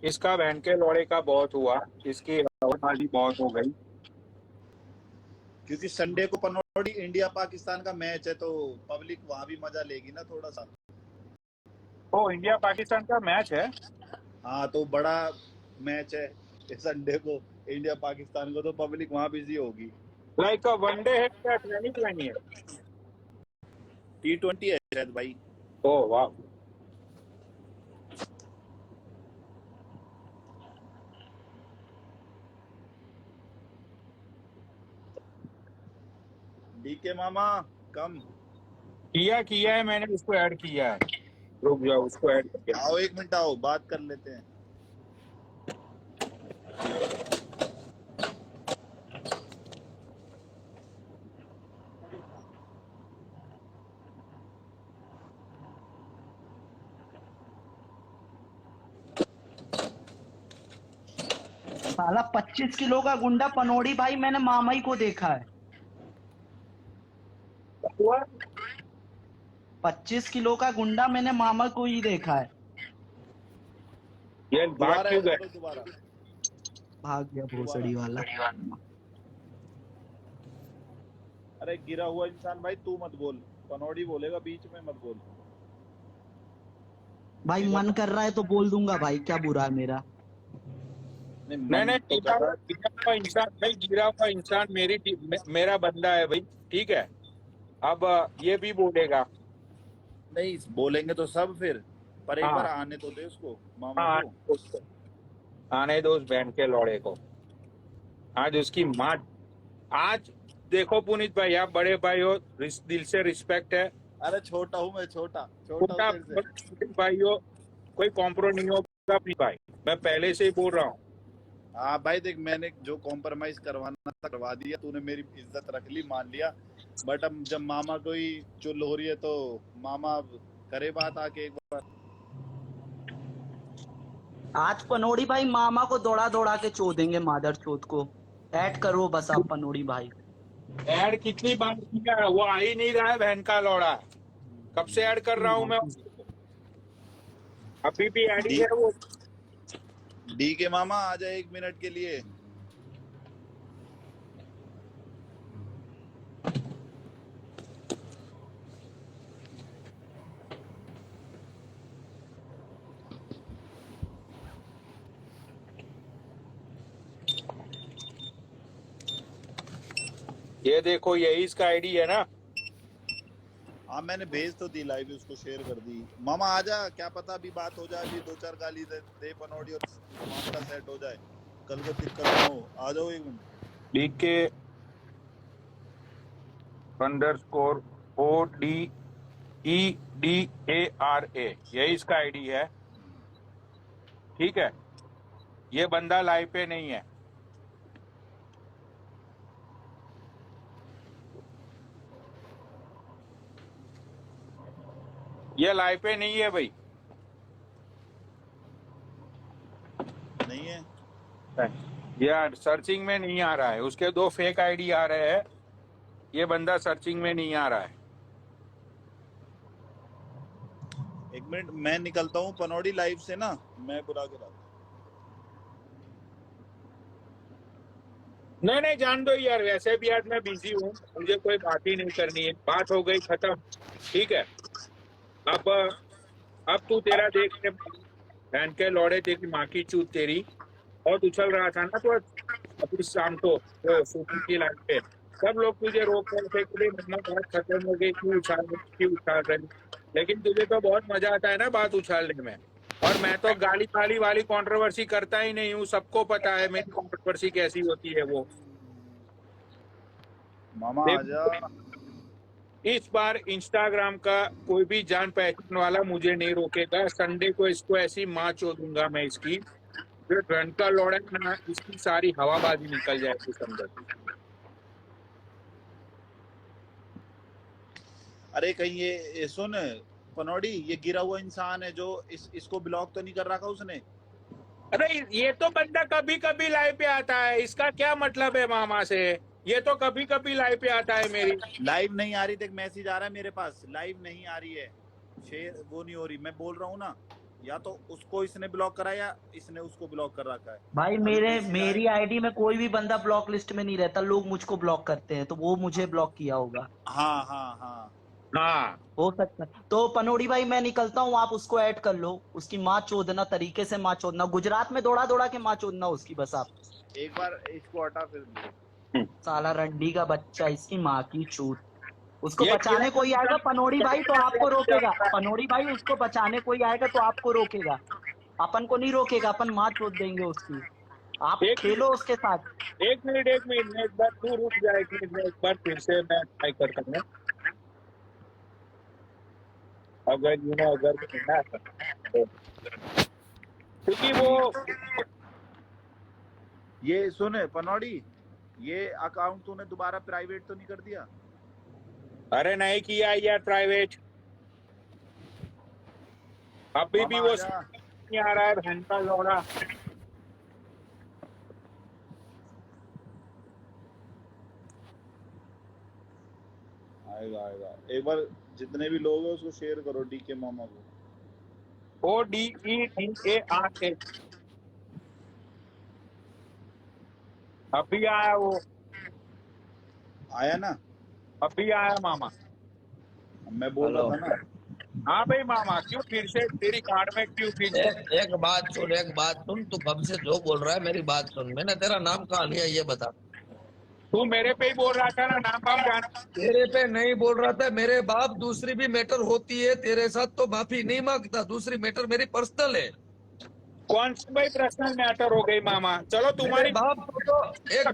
इसका बहन के लौड़े का बहुत हुआ, इसकी हवाबाजी बहुत हो गई। क्योंकि संडे को पनौड़ी इंडिया पाकिस्तान का मैच है, तो पब्लिक वहां भी मजा लेगी ना थोड़ा सा। ओ, इंडिया पाकिस्तान का मैच है? हाँ, तो बड़ा मैच है संडे को इंडिया पाकिस्तान को, तो पब्लिक वहां बिजी होगी। लाइक वनडे है क्या, T20 है? T20 है शायद भाई। ओ वाह। डीके मामा कम। किया है, मैंने उसको ऐड किया है। रुक जाओ, उसको ऐड किया। आओ 1 मिनट, आओ बात कर लेते हैं। साला 25 किलो का गुंडा पनौड़ी भाई, मैंने मामा ही को देखा है। हुआ 25 किलो का गुंडा मैंने मामा को ही देखा है। ये भाग दोबारा क्यों ऐड गए? करो दोबारा। भाग गया भोसड़ी वाला। अरे गिरा हुआ इंसान भाई, तू मत बोल, पनौड़ी बोलेगा, बीच में मत बोल भाई। मन कर रहा है तो बोल दूंगा भाई, क्या बुरा है मेरा। नहीं मन नहीं, तो कर रहा है। गिरा हुआ इंसान भाई, गिरा हुआ इंसान मेरा बंदा है भाई, ठीक है। अब ये भी बोलेगा। नहीं बोलेंगे तो सब फिर, पर एक हाँ बार आने तो दे उसको, मामा हाँ, को। आने दो उस बहन के लौड़े को। आज उसकी माँ। आज देखो पुनीत भाई, आप बड़े भाई हो, दिल से रिस्पेक्ट है। अरे छोटा हूँ मैं, छोटा छोटा हूँ तेरे से। छोटे भाई हो, कोई कॉम्प्रो नहीं होगा अपनी भाई, मैं पहले से ही बोल रहा हूँ। हाँ भाई देख, मैंने जो कॉम्प्रोमाइज करवाना था करवा दिया, तूने मेरी इज्जत रख ली, मान लिया। बट अब जब मामा को ही चुल हो रही है, तो मामा अब करे बात आके एक बार। आज पनौड़ी भाई मामा को दौड़ा दौड़ा के चो देंगे मादर चोत को। ऐड करो बस आप पनौड़ी भाई। ऐड कितनी बार किया है, वो आ ही नहीं रहा है बहन का लौड़ा। कब से ऐड कर रहा हूँ मैं उसको? अभी भी ऐड ही है वो। डी के मामा आ जाए 1 मिनट के लिए। ये देखो, यही इसका आईडी है ना। हाँ मैंने भेज तो दी, लाइव उसको शेयर कर दी। मामा आ जा, क्या पता अभी बात हो जाए, अभी 2-4 गाली दे पनौड़ी और मामला सेट हो जाए, कल को दिक्कत ना हो। आ जाओ 1 मिनट। DK _ ODEDARA, यही इसका आईडी है, ठीक है। ये बंदा लाइव पे नहीं है। ये लाइव पे नहीं है भाई, नहीं है। ये सर्चिंग में नहीं आ रहा है। उसके 2 फेक आईडी आ रहे हैं, ये बंदा सर्चिंग में नहीं आ रहा है। 1 मिनट मैं निकलता हूँ पनौड़ी लाइव से ना, मैं बुला के लाता हूँ। नहीं जान दो यार, वैसे भी आज मैं बिजी हूँ, मुझे कोई बात ही नहीं करनी है। बात हो गई खत्म, ठीक है। अब तू तेरा देख के बहन के लौड़े, तेरी माँ की चूत तेरी। और उछल रहा था ना तो अभी शाम को शूटिंग की लाइफ पे सब लोग तुझे रोक रहे थे कि मम्मा बात खत्म हो गई, क्यों उछाल रही। लेकिन तुझे तो बहुत मजा आता है ना बात उछालने में। और मैं तो गाली गाली वाली कंट्रोवर्सी करता ही नहीं हूँ, सबको पता है मेरी कंट्रोवर्सी कैसी होती है वो। मामा आ जा। इस बार इंस्टाग्राम का कोई भी जान पहचान वाला मुझे नहीं रोकेगा। संडे को इसको ऐसी माँ चो दूंगा मैं इसकी, जो रन का लौड़ा ना, इसकी सारी हवाबाजी निकल जाएगी समझ। अरे कहीं ये सुन पनौड़ी, ये गिरा हुआ इंसान है जो इसको ब्लॉक तो नहीं कर रखा उसने? अरे ये तो बंदा कभी कभी लाइव पे आता है, इसका क्या मतलब है मामा से? ये तो कभी कभी लाइव पे आता है मेरी। लाइव नहीं आ रही, देख मैसेज आ रहा है मेरे पास, लाइव नहीं आ रही है, शेयर वो नहीं हो रही। मैं बोल रहा हूँ ना, या तो उसको इसने ब्लॉक करा या इसने उसको ब्लॉक कर रखा है। भाई अभी मेरे PCI मेरी आईडी में कोई भी बंदा ब्लॉक लिस्ट में नहीं रहता, लोग मुझको ब्लॉक करते हैं, तो वो मुझे ब्लॉक किया होगा। हाँ हाँ हाँ हाँ हो सकता है। तो पनोड़ी भाई मैं निकलता हूँ, आप उसको ऐड कर लो, उसकी माँ चोदना, तरीके से माँ चोदना, गुजरात में दौड़ा दौड़ा के माँ चोदना उसकी, बस आप। एक बार इसको हटा फिर साला रंडी का बच्चा, इसकी माँ की चूत। उसको ये बचाने कोई आएगा पनोड़ी भाई तो आपको रोकेगा, कीड़ा पनोड़ी भाई उसको बचाने कोई आएगा तो आपको रोकेगा, अपन को नहीं रोकेगा, अपन माँ चोद देंगे उसकी। आप एक खेलो उसके साथ। एक मिनट मैं एक बार तू रुक जा, एक मिनट में एक बार फिर से मैं ट्राई करता हूँ। अगर अगर ना तो, क्योंकि वो ये सुने पनौड़ी, ये अकाउंट तूने दोबारा प्राइवेट तो नहीं कर दिया? अरे नहीं किया यार प्राइवेट, अभी भी मामा वो आजा। नहीं आ रहा है बहन का लौड़ा। आएगा आएगा, एक बार जितने भी लोग हैं उसको शेयर करो डीके मामा को। ODEDARA अभी आया वो, आया ना? अभी आया मामा। मैं बोल रहा था ना। हाँ भाई मामा, क्यों फिर से तेरी कार्ड में क्यों फिर से? एक बात सुन, तू कब से जो बोल रहा है मेरी बात सुन। मैंने तेरा नाम कहाँ लिया ये बता। तू मेरे पे ही बोल रहा था ना, नाम वाम जान। तेरे पे नहीं बोल रहा था, मेरे बाप दूसरी भी मैटर होती है तेरे साथ तो माफी नहीं मांगता, दूसरी मैटर मेरी पर्सनल है। कौन सी भाई पर्सनल मैटर हो गई मामा? चलो मेरे तुम्हारी बाप को तो एक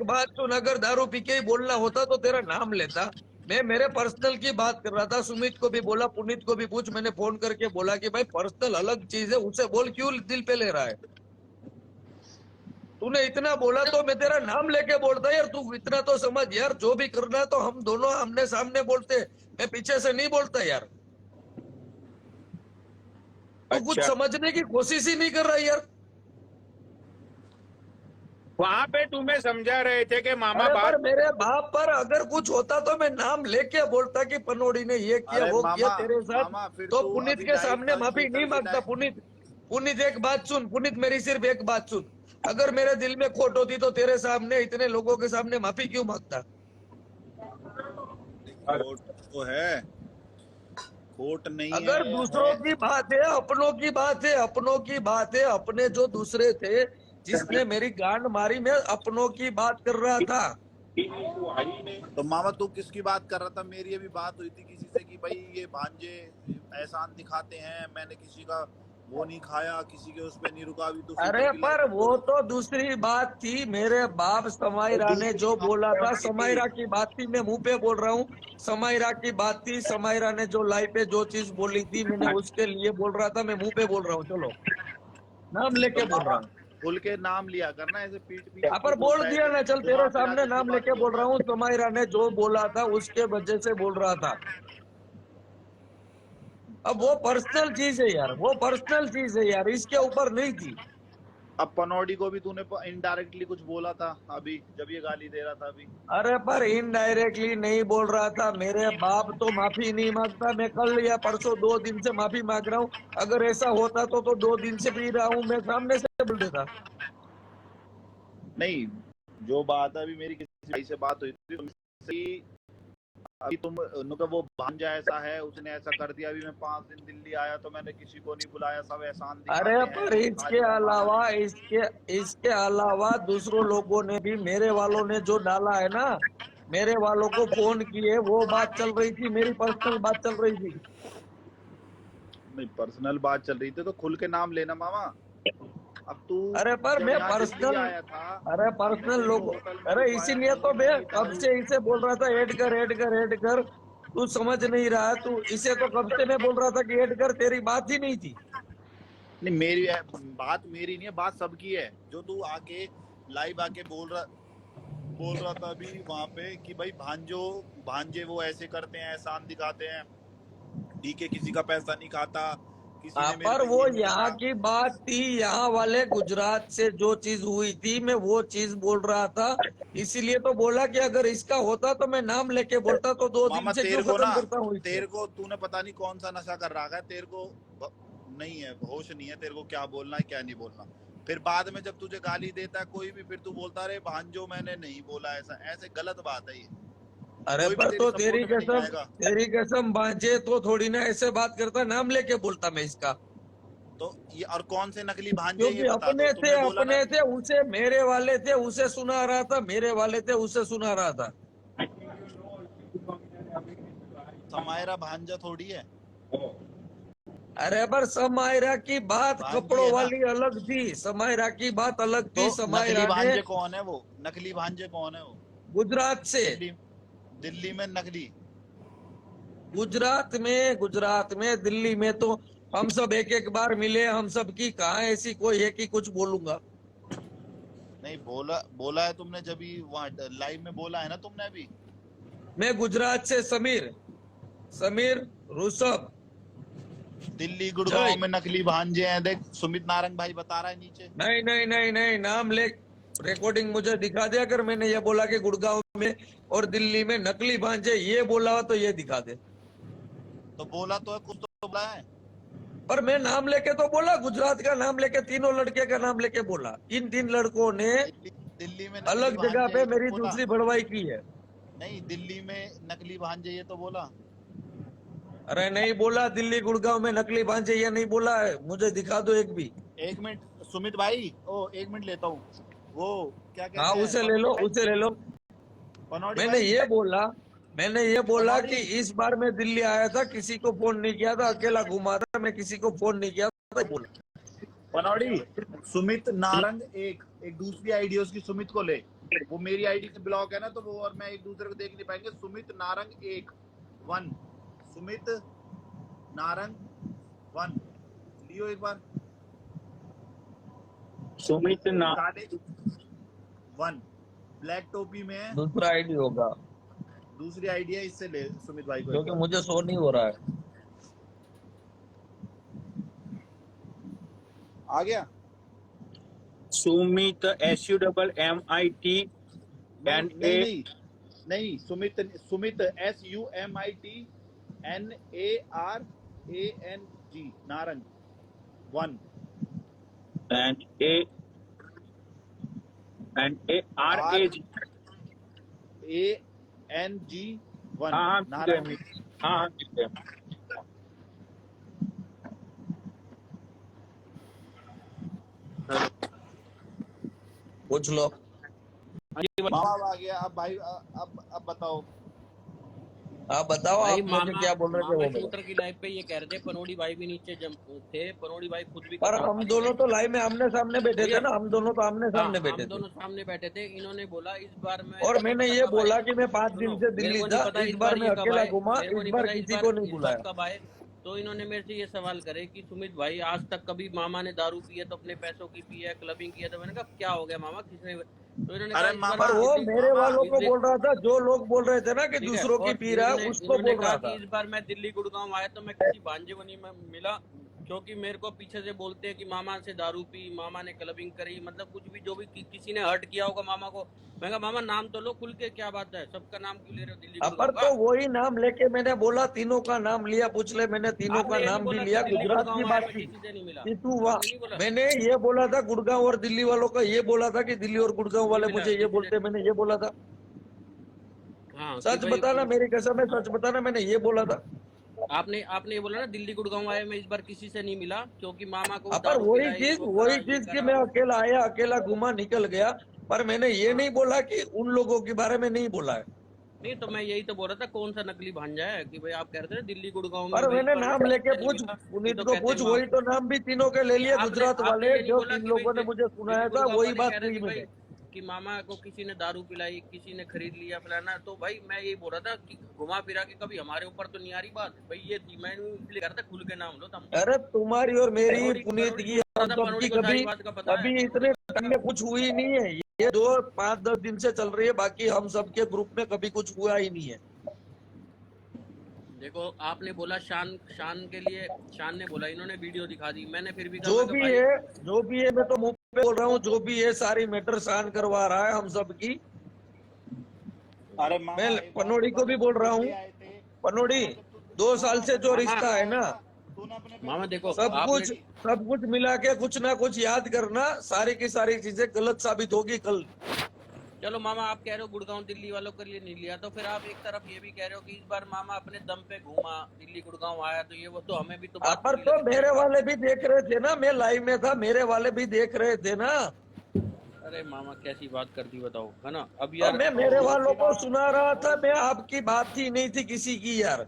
बात सुन, अगर दारू पी के ही बोलना होता तो तेरा नाम लेता। मैं मेरे पर्सनल की बात कर रहा था, सुमित को भी बोला, पुनीत को भी पूछ, मैंने फोन करके बोला कि भाई पर्सनल अलग चीज है, उसे बोल, क्यों दिल पे ले रहा है। तूने इतना बोला तो मैं तेरा नाम लेके बोलता यार, तू इतना तो समझ यार, जो भी करना तो हम दोनों आमने सामने बोलते, मैं पीछे से नहीं बोलता यार। तू कुछ अच्छा, समझने की कोशिश ही नहीं कर रहा यार। वहां पे तुम्हें समझा रहे थे कि मामा अरे पर बात। मेरे बाप पर अगर कुछ होता तो मैं नाम लेके बोलता कि पनोड़ी ने ये किया अरे वो किया मामा, तेरे साथ, मामा फिर तो तू पुनीत अभी के लाइव सामने का माफी नहीं स्पीकर मांगता। गिरा। पुनीत एक बात सुन, पुनीत मेरी सिर्फ एक बात सुन, अगर मेरे दिल में खोट होती तो तेरे सामने इतने लोगों के सामने माफी क्यों मांगता। खोट तो है, खोट नहीं अगर है, दूसरों की बात है, अपनों की बात है, अपनों की बात है, अपने जो दूसरे थे जिसने मेरी गांड मारी, मैं अपनों की बात कर रहा था। तो मामा तू किसकी बात कर रहा था? मेरी अभी बात हुई थी किसी से कि भाई ये भांजे एहसान दिखाते हैं, मैंने किसी का वो नहीं खाया, किसी के उस पे नहीं रुका। अभी तो अरे पर वो तो दूसरी बात थी, मेरे बाप समायरा ने जो बोला था, समायरा की बात थी, मैं मुंह पे बोल रहा हूँ, समायरा की बात थी, समायरा ने जो लाइव पे जो चीज बोली थी मैंने उसके लिए बोल रहा था, मैं मुंह पे बोल रहा हूँ, चलो नाम तो लेके बोल रहा मामा हूँ। खुल के नाम लिया करना, ऐसे पीठ पीछे पर क्यों बोल बोलता है? दिया ना, चल जो तेरे वहां पे सामने आके क्यों नाम बात लेके नहीं बोल रहा करता? हूँ, समायरा ने जो बोला था उसके वजह से बोल रहा था। अब वो पर्सनल चीज है यार, वो पर्सनल चीज है यार, इसके ऊपर नहीं थी। अब पनौडी को भी तूने इनडायरेक्टली कुछ बोला था अभी, जब ये गाली दे रहा था अभी। अरे पर इनडायरेक्टली नहीं बोल रहा था, मेरे बाप तो माफी नहीं मांगता, मैं कल या परसों 2 दिन से माफी मांग रहा हूँ। अगर ऐसा होता तो 2 दिन से पी रहा हूँ, मैं सामने से बोल देता। नहीं, जो बात है अभी मेरी किसी भाई से बात हुई थी, अभी तुम उनका वो भांजा ऐसा है, उसने ऐसा कर दिया। अभी मैं 5 दिन दिल्ली आया तो मैंने किसी को नहीं बुलाया, सब एहसान अरे दिखाते पर हैं, इसके खाली कमाना। अलावा इसके अलावा दूसरों लोगों ने भी, मेरे वालों ने जो डाला है ना, मेरे वालों को फोन किए, वो बात चल रही थी, मेरी पर्सनल बात चल रही थी। नहीं, पर्सनल बात चल रही थी तो खुल के नाम लेना मामा। अब तू अरे पर जब मैं यहाँ दिल्ली पर्सनल, आया था, अरे मैं पर्सनल तेरे को लोग, होटल में अरे रुकवाया, इसीलिए तो मैंने मैं नहीं कब दारू। से इसे बोल रहा था ऐड कर। तू समझ नहीं रहा, तू इसे तो कब से मैं बोल रहा था कि ऐड कर, तेरी बात ही नहीं थी। नहीं, मेरी बात मेरी नहीं है, बात सबकी है। जो तू आके लाइव आके बोल रहा था अभी वहां पे कि भाई भांजे वो ऐसे करते हैं, एहसान दिखाते हैं, डीके किसी का पैसा नहीं खाता, किसी ने मेरे पर को वो ये नहीं यहाँ करा। की बात थी, यहाँ वाले गुजरात से जो चीज हुई थी मैं वो चीज बोल रहा था, इसीलिए तो बोला कि अगर इसका होता तो मैं नाम लेके बोलता, तो 2 दिन मामा से क्यों तेरे को खत्म ना, करता हूँ इसको। तेरे को तूने पता नहीं कौन सा नशा कर रखा है, तेरे को नहीं है, होश नहीं है तेरे को क्या बोलना है क्या नहीं बोलना। फिर बाद में जब तुझे गाली देता है कोई भी, फिर तू बोलता रहे भांजो मैंने नहीं बोला ऐसा, ऐसे गलत बात है ये। अरे कोई भी पर तेरी तो सपोर्ट में नहीं आएगा। तेरी कसम बांचे तो थोड़ी ना ऐसे बात करता, नाम लेके बोलता मैं इसका। तो ये और कौन से नकली भांजे ये क्योंकि बता दो। तुमने बोला ना अपने थे उसे मेरे वाले थे उसे सुना रहा था, मेरे वाले थे उसे सुना रहा था। समायरा भांजा थोड़ी है। अरे पर समायरा की बात भांजी कपड़ों है ना। वाली अलग थी, समायरा की बात अलग तो थी। नकली समायरा ने भांजे कौन है वो, नकली भांजे कौन है वो? गुजरात से, दिल्ली में नकली। गुजरात में दिल्ली में तो हम सब एक एक बार मिले, हम सब की कहाँ ऐसी कोई है कि कुछ बोलूंगा। नहीं बोला है तुमने, जब भी वहाँ लाइव में बोला है ना तुमने अभी। मैं गुजरात से समीर ऋषभ। दिल्ली गुड़गांव में नकली भांजे हैं, देख सुमित नारंग भाई बता रहा है नीचे। नहीं, नाम ले, रिकॉर्डिंग मुझे दिखा दे। अगर मैंने ये बोला कि गुड़गांव में और दिल्ली में नकली भांजे ये बोला हो तो ये दिखा दे। तो बोला तो है, कुछ तो बोला है। पर मैं नाम लेके तो बोला, गुजरात का नाम लेके, तीनों लड़के का नाम लेके बोला। इन 3 लड़कों ने दिल्ली में नकली अलग जगह भांजे पे ये तो मेरी बोला। दूसरी भरवाई की है। नहीं, दिल्ली में नकली भांजे ये तो बोला। अरे नहीं बोला, दिल्ली गुड़गांव में नकली भांजे ये नहीं बोला है। मुझे दिखा दो एक भी। एक मिनट सुमित भाई, एक मिनट लेता हूँ। वो क्या कहते हाँ हैं, उसे ले लो। पनौड़ी मैंने ये बोला कि पनौड़ी। इस बार मैं दिल्ली आया था, किसी को फोन नहीं किया था, अकेला घुमा था, मैं किसी को फोन नहीं किया था, बोला। पनौड़ी, सुमित नारंग एक दूसरी आईडी उसकी, सुमित को ले। वो मेरी आईडी से ब्लॉक है ना, तो वो और मैं एक दूसरे को देख नहीं पाएंगे। सुमित नारंग 1 सुमित नारंग 1 लियो एक बार। सुमित ना 1 ब्लैक टोपी में है। दूसरा आईडी होगा, दूसरी आईडी है, इससे ले सुमित भाई को। क्योंकि मुझे शो नहीं हो रहा है। आ गया सुमित SUMMIT नहीं Sumit SUMITNARANG Narang 1 and ARAG। ANG 1 हाँ नारंग। हाँ ठीक है। पूछ लो। मामा आ गया। अब भाई अब बताओ। आप बताओ, आप मुझे क्या बोल रहे थे वो बताओ। शूटर की लाइव पे ये कह रहे थे, पनौड़ी भाई भी नीचे थे, पनौड़ी भाई खुद भी। पर हम दोनों तो लाइव में आमने सामने बैठे थे ना, हम दोनों तो आमने सामने बैठे हम थे। दोनों सामने बैठे थे। इन्होंने बोला इस बार में, और मैंने ये बोला कि मैं 5 दिन से दिल्ली था, इस बार मैं अकेला घूमा, इस बार किसी को नहीं बुलाया। कब आए? तो इन्होंने मेरे से ये सवाल करे कि सुमित भाई आज तक कभी मामा ने दारू पी है तो अपने पैसों की पी है, क्लबिंग की है? तो मैंने कहा क्या हो गया मामा, किसने? तो इन्होंने अरे कहा, मामा, पर वो मेरे वालों को बोल रहा था, जो लोग बोल रहे थे ना कि दूसरों की पी रहा है, उसको बोल रहा था। इस बार मैं दिल्ली गुड़गांव आया तो मैं किसी भांजे को नहीं मिला, क्योंकि मेरे को पीछे से बोलते हैं कि मामा से दारू पी, मामा ने क्लबिंग करी, मतलब कुछ भी जो भी किसी ने हर्ट किया होगा मामा को। मैं कहा मामा नाम तो लो खुल के, क्या बात है, सबका नाम क्यों ले रहे हो दिल्ली पर गुड़गांव तो का? वही नाम लेके मैंने बोला, तीनों का नाम लिया, पूछ ले, मैंने तीनों का आपने ये नाम नहीं भी बोला लिया, कि दिल्ली गुजरात की गुड़गांव बात आया, की। किसी से नहीं मिला? कि तू आपने नहीं बोला? मैंने ये बोला था गुड़गांव और दिल्ली वालों का, ये बोला था कि दिल्ली और गुड़गांव वाले नहीं मिला, मुझे ये किसी बोलते, मैंने ये बोला था। हाँ, कि सच भाई बताना, मेरी कसम है, सच बताना, मैंने ये बोला था। आपने ये बोला ना दिल्ली गुड़गांव आया मैं इस बार किसी से नहीं मिला, क्योंकि मामा को पर दारू वही पिलाई, चीज वो करा, ये कि करा। मैं अकेला आया, अकेला घूमा, निकल गया। पर मैंने ये नहीं बोला कि उन लोगों के बारे में नहीं बोला है। नहीं तो मैं यही तो बोल रहा था, कौन सा नकली भांजा है कि भाई आप कह रहे थे दिल्ली गुड़गांव में पर भाई मैंने इस बार नाम लेके किसी से नहीं पूछ, मिला। पुनीत तो को कहते पूछ, मामा- वही तो नाम भी तीनों के ले लिए, गुजरात वाले, ये नहीं जो बोला 3 कि लोगों ने भाई मुझे सुनाया दिल्ली था, गुड़गांव वही वाले बात कह रहे की थे मैंने। भाई कि मामा को किसी ने दारू पिलाई, किसी ने खरीद लिया फलाना। तो भाई मैं यही बोल रहा था कि घुमा फिरा के कभी हमारे ऊपर तो नहीं आ रही बात भाई। ये थी, मैं इसलिए कह रहा था खुल के नाम लो तुम। अरे तुम्हारी और मेरी, पनौड़ी- पुनीत पनौड़ी की, को हम पता था, सबकी पनौड़ी को सारी कभी बात का पता है। अभी इतने टाइम में कुछ हुई नहीं है। ये 5-10 दिन से चल रही है, बाकी हम सबके ग्रुप में कभी कुछ हुआ ही नहीं है। देखो आपने बोला शान के लिए, शान ने बोला, इन्होंने वीडियो दिखा दी, मैंने फिर भी कहा, जो मैं कहा भी भाई है, जो भी है, मैं तो मुंह पे बोल रहा हूँ, जो भी है सारी मैटर शान करवा रहा है हम सबकी। अरे मामा, मैं एक बात पनौड़ी को भी बोल रहा हूँ, दिल्ली आए थे। पनौड़ी 2 साल से जो रिश्ता है ना, तूने अपने मामा देखो सब आपने कुछ मिला के कुछ ना कुछ याद करना, सारी की सारी चीजें गलत साबित होगी कल। चलो मामा आप कह रहे हो गुड़गांव दिल्ली वालों के लिए नहीं लिया, तो फिर आप एक तरफ ये भी कह रहे हो कि इस बार मामा अपने दम पे घूमा, दिल्ली गुड़गांव आया, तो ये वो तो हमें भी तो बात पर बुरी तो लगी। मेरे वाले भी देख रहे थे ना, मैं लाइव में था, मेरे वाले भी देख रहे थे ना। अरे मामा कैसी बात कर दी बताओ, है ना। अब और यार मैं मेरे वालों को सुना रहा था, मैं आपकी बात ही नहीं थी किसी की यार।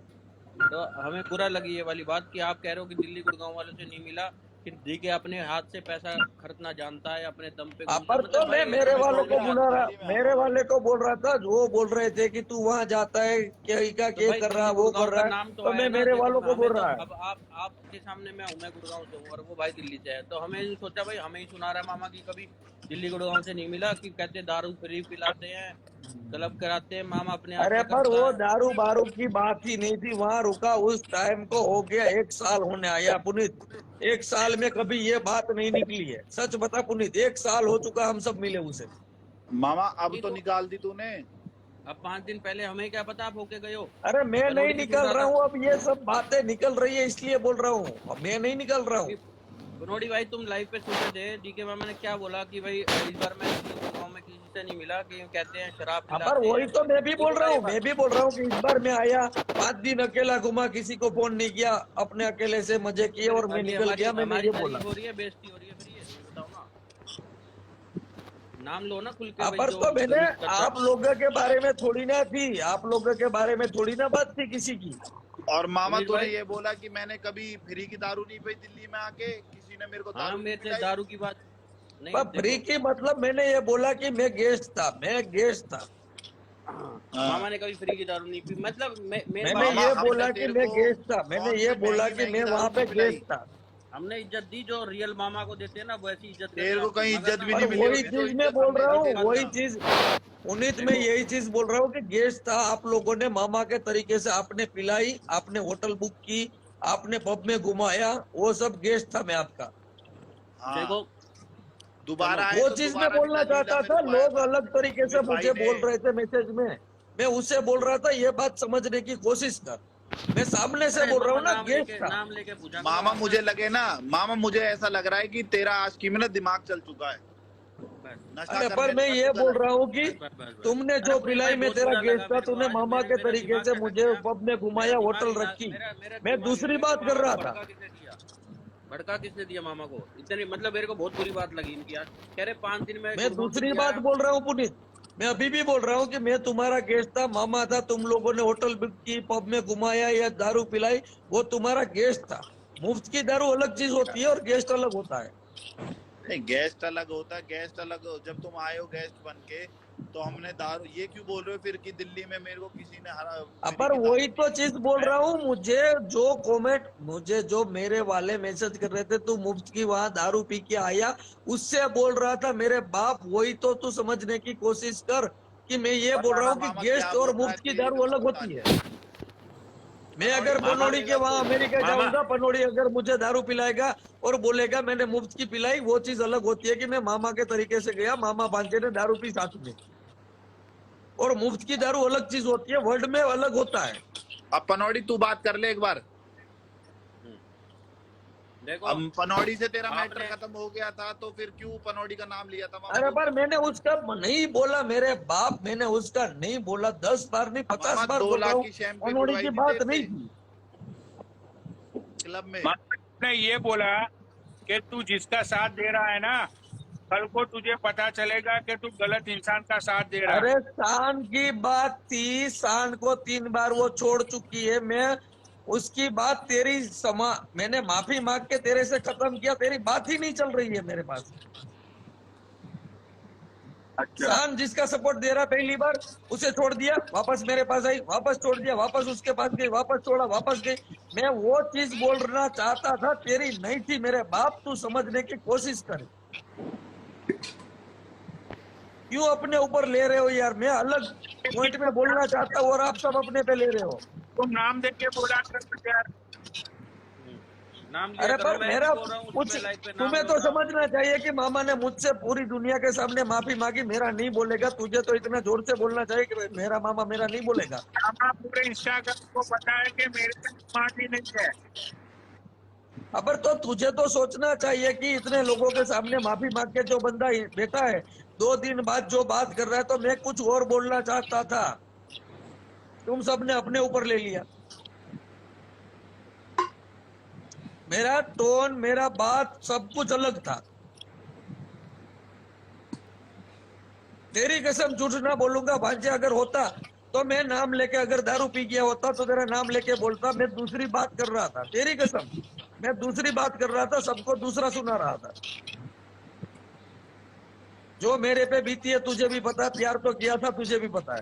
तो हमें बुरा लगी ये वाली बात कि आप कह रहे हो कि दिल्ली गुड़गांव वालों से नहीं मिला, कि दी के अपने हाथ से पैसा खर्चना जानता है, अपने दम पे घूमता, पर तो मतलब मैं भाई मेरे हमें वालों को समझ में बुला आता रहा, है। दिल्ली में मेरे वाले को बोल रहा था, वो बोल रहे थे कि तू वहां जाता है क्या तो क्या भाई कर रहा, दिल्ली वो गुड़गांव कर का रहा है, नाम तो तो आया मैं ना। मेरे देखो वालों को हमें बोल तो रहा है। अब आपके सामने मैं हूँ, मैं गुड़गांव से हूँ और वो भाई दिल्ली से है, तो हमें नहीं सोचा भाई हमें ही सुना रहा है मामा की कभी दिल्ली गुड़गांव से नहीं मिला, कि कहते दारू फ्री पिलाते हैं, क्लब कराते हैं, मामा अपने हाथ अरे से पर करता वो है। दारू बारू की बात ही नहीं थी, वहां रुका उस टाइम को हो गया 1 साल होने आया पुनीत। 1 साल में कभी ये बात नहीं निकली है, सच बता पुनीत, 1 साल हो चुका हम सब मिले उसे। मामा अब नहीं तो तो निकाल दी तूने। अब 5 दिन पहले हमें क्या पता आप होके गए हो। अरे मैं नहीं पनौड़ी की सुन निकल रहा रहा था हूँ, अब ये सब बातें निकल रही है इसलिए बोल रहा हूँ, अब मैं नहीं निकल रहा हूँ। अभी। पनौड़ी भाई तुम लाइव पे सुने थे डीके मामा ने क्या बोला कि भाई इस बार मैं दिल्ली गुड़गांव में किसी से नहीं मिला, कि कहते हैं शराब पर पिलाते वही हैं। तो मैं भी नहीं बोल रहा बोला ये हूँ, मैं बात। भी बोल रहा हूँ कि इस बार मैं आया 5 दिन अकेला घुमा, किसी को फोन नहीं किया, अपने अकेले से मजे तो किए फिर और मैं अब ये निकल हमारी गया, मैंने हमारी ये बोला। तारीफ हो रही है, बेइज्जती हो रही है, फिर ये बताओ ना। नाम लो ना खुल के भाई, पर जो तो मैंने गलत करता आप लोगों के बारे में थोड़ी ना थी, आप लोगों के बारे में थोड़ी ना बात थी किसी की। और मामा पुनीत तूने भाई। ये बोला कि मैंने कभी फ्री की दारू नहीं पी दिल्ली में आके, किसी ने मेरे को हाँ दारू नहीं मेरे से पिलाई। दारू की बात नहीं पर फ्री देखो। की मतलब मैंने ये बोला कि मैं गेस्ट था, मैं गेस्ट था। हाँ, हाँ। मामा ने कभी फ्री की दारू नहीं पी, मतलब मेन मैंने बात मामा ये ये है, हमने बोला कि तेरे मैं को गेस्ट था, मैंने कौन ये सी बोला महंगी कि महंगी मैं दारू वहां नहीं पे पिलाई। गेस्ट था। हमने इज्जत दी जो रियल मामा को देते हैं ना, वैसी इज्जत तेरे करें को आपकी, कहीं मगर इज्जत ना भी पर नहीं मिली वही होगी तो चीज मैं इज्जत बोल हमने रहा दी हूँ, तेरी। वही ना। चीज पुनीत में देखो यही चीज बोल रहा हूँ कि गेस्ट था, आप लोगों ने मामा के तरीके से आपने पिलाई, आपने होटल बुक की, आपने पब में घुमाया, वो सब गेस्ट था मैं आपका। हाँ देखो दोबारा चलो आए वो तो चीज मैं दोबारा बोलना निकाल लीला चाहता मेरे था, को आया लोग था अलग तरीके से सुमित भाई मुझे ने। बोल रहे थे मैसेज में, मैं उससे बोल रहा था ये बात समझने की कोशिश कर, मैं सामने से अरे बोल रहा मामा हूँ ना, गेस्ट था। नाम लेके पूछा करो मामा आप ना। मुझे लगे ना, मामा मुझे ऐसा लग रहा है कि तेरा आशिकी में ना दिमाग चल चुका है, बस नशा अरे पर करने मैं लगा ये तू बोल गलत। रहा हूँ कि बस बस बस बस। तुमने अरे जो पुनीत पिलाई भाई में बहुत तेरा बुरा गेस्ट लगा था, मेरे को तूने आज, मामा मेरे के मेरा तरीके दिमाग से खटक मुझे गया। पब में मेरा घुमाया, दिमाग होटल ही ना, रखी, मेरा मैं दिमाग ही दूसरी नहीं, कि बात मामा कर को रहा था। भड़का किसने दिया, भड़का किसने दिया मामा को इतनी, मतलब मेरे को बहुत बुरी बात लगी इनकी यार। कह रहे 5 दिन में मैं गुड़गांव दूसरी दिल्ली बात आया। बोल रहा हूँ पुनीत, मैं अभी भी बोल रहा हूँ कि मैं तुम्हारा गेस्ट था, मामा था, तुम लोगों ने होटल बुक की, पब में घुमाया या दारू पिलाई, वो तुम्हारा गेस्ट था। मुफ्त की दारू अलग चीज होती है और गेस्ट अलग होता है। नहीं गेस्ट अलग होता है, गेस्ट अलग जब तुम आए हो गेस्ट बन के, तो हमने दारू ये क्यों बोल रहे हो फिर कि दिल्ली में मेरे को किसी ने हरा फ्री पर की वही दारू तो नहीं चीज बोल है। रहा हूँ, मुझे जो मेरे वाले मैसेज कर रहे थे, तू मुफ्त की वहां दारू पी के आया, उससे बोल रहा था मेरे बाप, वही तो तू समझने की कोशिश कर कि मैं ये बोल रहा बताना हूँ कि मामा क्या गेस्ट और बोल रहा है, मुफ्त की तेरी दारू कसम अलग बता होती है। दियो। मैं पनौड़ी अगर कुछ मामा पनौड़ी के बोलेगा वहां तो अमेरिका मामा जाऊंगा, पनौड़ी अगर मुझे दारू पिलाएगा और बोलेगा मैंने मुफ्त की पिलाई, वो चीज अलग होती है कि मैं मामा के तरीके से गया, मामा भांजे ने दारू पी साथ में, और मुफ्त की दारू अलग चीज होती है, वर्ल्ड में अलग होता है। अब पनौड़ी तू बात कर ले एक बार। देखो अब पनौड़ी से तेरा मैटर आपने खत्म हो गया था तो फिर क्यों पनौड़ी का नाम लिया था मामा अरे तूने। पर मैंने उसका नहीं बोला मेरे बाप, मैंने उसका नहीं बोला, 10 बार नहीं 50 मामा बार 2 बोल रहा लाख हूँ, की शैंपेन पनौड़ी उड़वाई की थी बात तेरे नहीं से थी। क्लब में। ने ये बोला कि तू जिसका साथ दे रहा है ना, कल को तुझे पता चलेगा कि तू गलत इंसान का साथ दे रहा अरे है। शान की बात थी, शान को 3 बार वो छोड़ चुकी है, मैं उसकी बात मैंने माफी मांग के तेरे से खत्म किया, तेरी बात ही नहीं चल रही है मेरे पास। अच्छा, शान जिसका सपोर्ट दे रहा पहली बार, उसे छोड़ दिया, वापस मेरे पास आई, वापस छोड़ दिया, वापस उसके पास गई, वापस छोड़ा, वापस गई। मैं वो चीज बोलना चाहता था, तेरी नहीं थी मेरे बाप, तू समझने की कोशिश कर। क्यों अपने ऊपर ले रहे हो यार, मैं अलग पॉइंट में बोलना चाहता हूँ और आप सब अपने पे ले रहे हो। तुम नाम दे के बोला कर यार। नाम लिया अरे करो, पर मैं भी मेरा बोल रहा हूँ कुछ, सुबह लाइव पे नाम तुम्हें लो तो ना। समझना चाहिए कि मामा ने मुझसे पूरी दुनिया के सामने माफी मांगी, मेरा नहीं बोलेगा, तुझे तो इतना जोर से बोलना चाहिए कि मेरा मामा मेरा नहीं बोलेगा। हमारा पूरे इंस्टाग्राम को पता है कि मेरे पे माफी नहीं है। अबर तो तुझे तो सोचना चाहिए कि इतने लोगों के सामने माफी मांग के जो बंदा बैठा है 2 दिन बाद जो बात कर रहा है, तो मैं कुछ और बोलना चाहता था, तुम सबने अपने ऊपर ले लिया। मेरा टोन, मेरा बात सब कुछ अलग था। तेरी कसम झूठ ना बोलूंगा भांजे, अगर होता तो मैं नाम लेके, अगर दारू पी गया होता तो तेरा नाम लेके बोलता। मैं दूसरी बात कर रहा था, तेरी कसम मैं दूसरी बात कर रहा था, सबको दूसरा सुना रहा था। जो मेरे पे बीती है तुझे भी पता है, प्यार तो किया था तुझे भी पता है,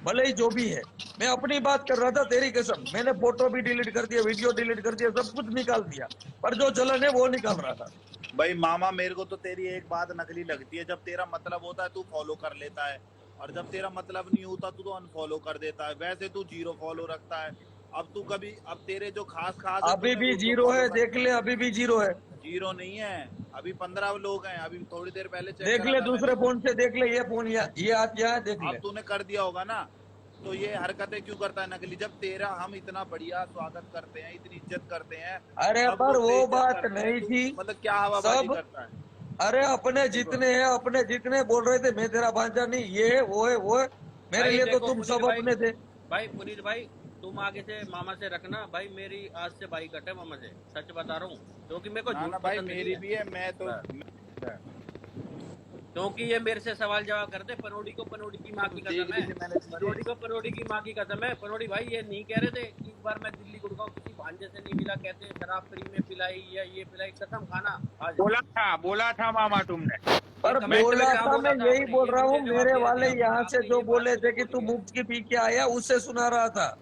भले ही जो भी है। मैं अपनी बात कर रहा था, तेरी कसम मैंने फोटो भी डिलीट कर दिया, वीडियो डिलीट कर दिया, सब कुछ निकाल दिया, पर जो जलन है वो निकाल रहा था। भाई मामा, मेरे को तो तेरी एक बात नकली लगती है। जब तेरा मतलब होता है तू फॉलो कर लेता है, और जब तेरा मतलब नहीं होता तू तो अनफॉलो कर देता है। वैसे तू 0 फॉलो रखता है। अब तू कभी, अब तेरे जो खास है, अभी तूने भी उनको 0 है, follow कर देख ले, अभी भी 0 है। 0 नहीं है, अभी 15 लोग हैं। अभी थोड़ी देर पहले चेक देख करा ले था दूसरे मैंने। फोन से, देख ले, ये फोन ये आप यहाँ देख ले। अब तूने कर दिया होगा ना, तो ये हरकतें क्यों करता है नकली? जब तेरा हम इतना बढ़िया स्वागत करते हैं, इतनी इज्जत करते हैं, अरे सब पर लोग वो बेइज्जत बात करते हैं, नहीं तू थी मतलब क्या हवाबाजी सब। करता है? अरे अपने जितने हैं, अपने जितने बोल रहे थे मैं तेरा भांजा नहीं, ये है वो है वो है, मेरे भाई लिए तो देखो तुम पुनीत सब भाई, अपने थे। भाई पुनीत भाई, तुम आगे से मामा से रखना भाई, मेरी आज से बाई कट है मामा से, सच बता रहा हूँ, क्योंकि मेरे को ना झूठ ना भाई, पसंद नहीं मेरी है। भी है। मैं तो हाँ। क्योंकि ये मेरे से सवाल जवाब करते, पनोड़ी को पनोड़ी की माँ की देख कसम ली है, थी मैंने पनोड़ी को पनोड़ी की माँ की कसम है। पनोड़ी भाई ये नहीं कह रहे थे कि एक बार मैं दिल्ली गुड़गांव किसी भांजे से नहीं मिला, कहते शराब फ्री में पिलाई या ये पिलाई, कसम खाना आज। बोला था मामा तुमने। पर कमेंट में बोला कहाँ था, बोला मैं था यही आपने? बोल ये रहा हूँ, मुझे जवाब मेरे दे रहे थे, वाले यहाँ से आपने जो ये बात बोले थे मुझे कि तू बोली है। मुफ्त की पी के आया, उससे सुना रहा था।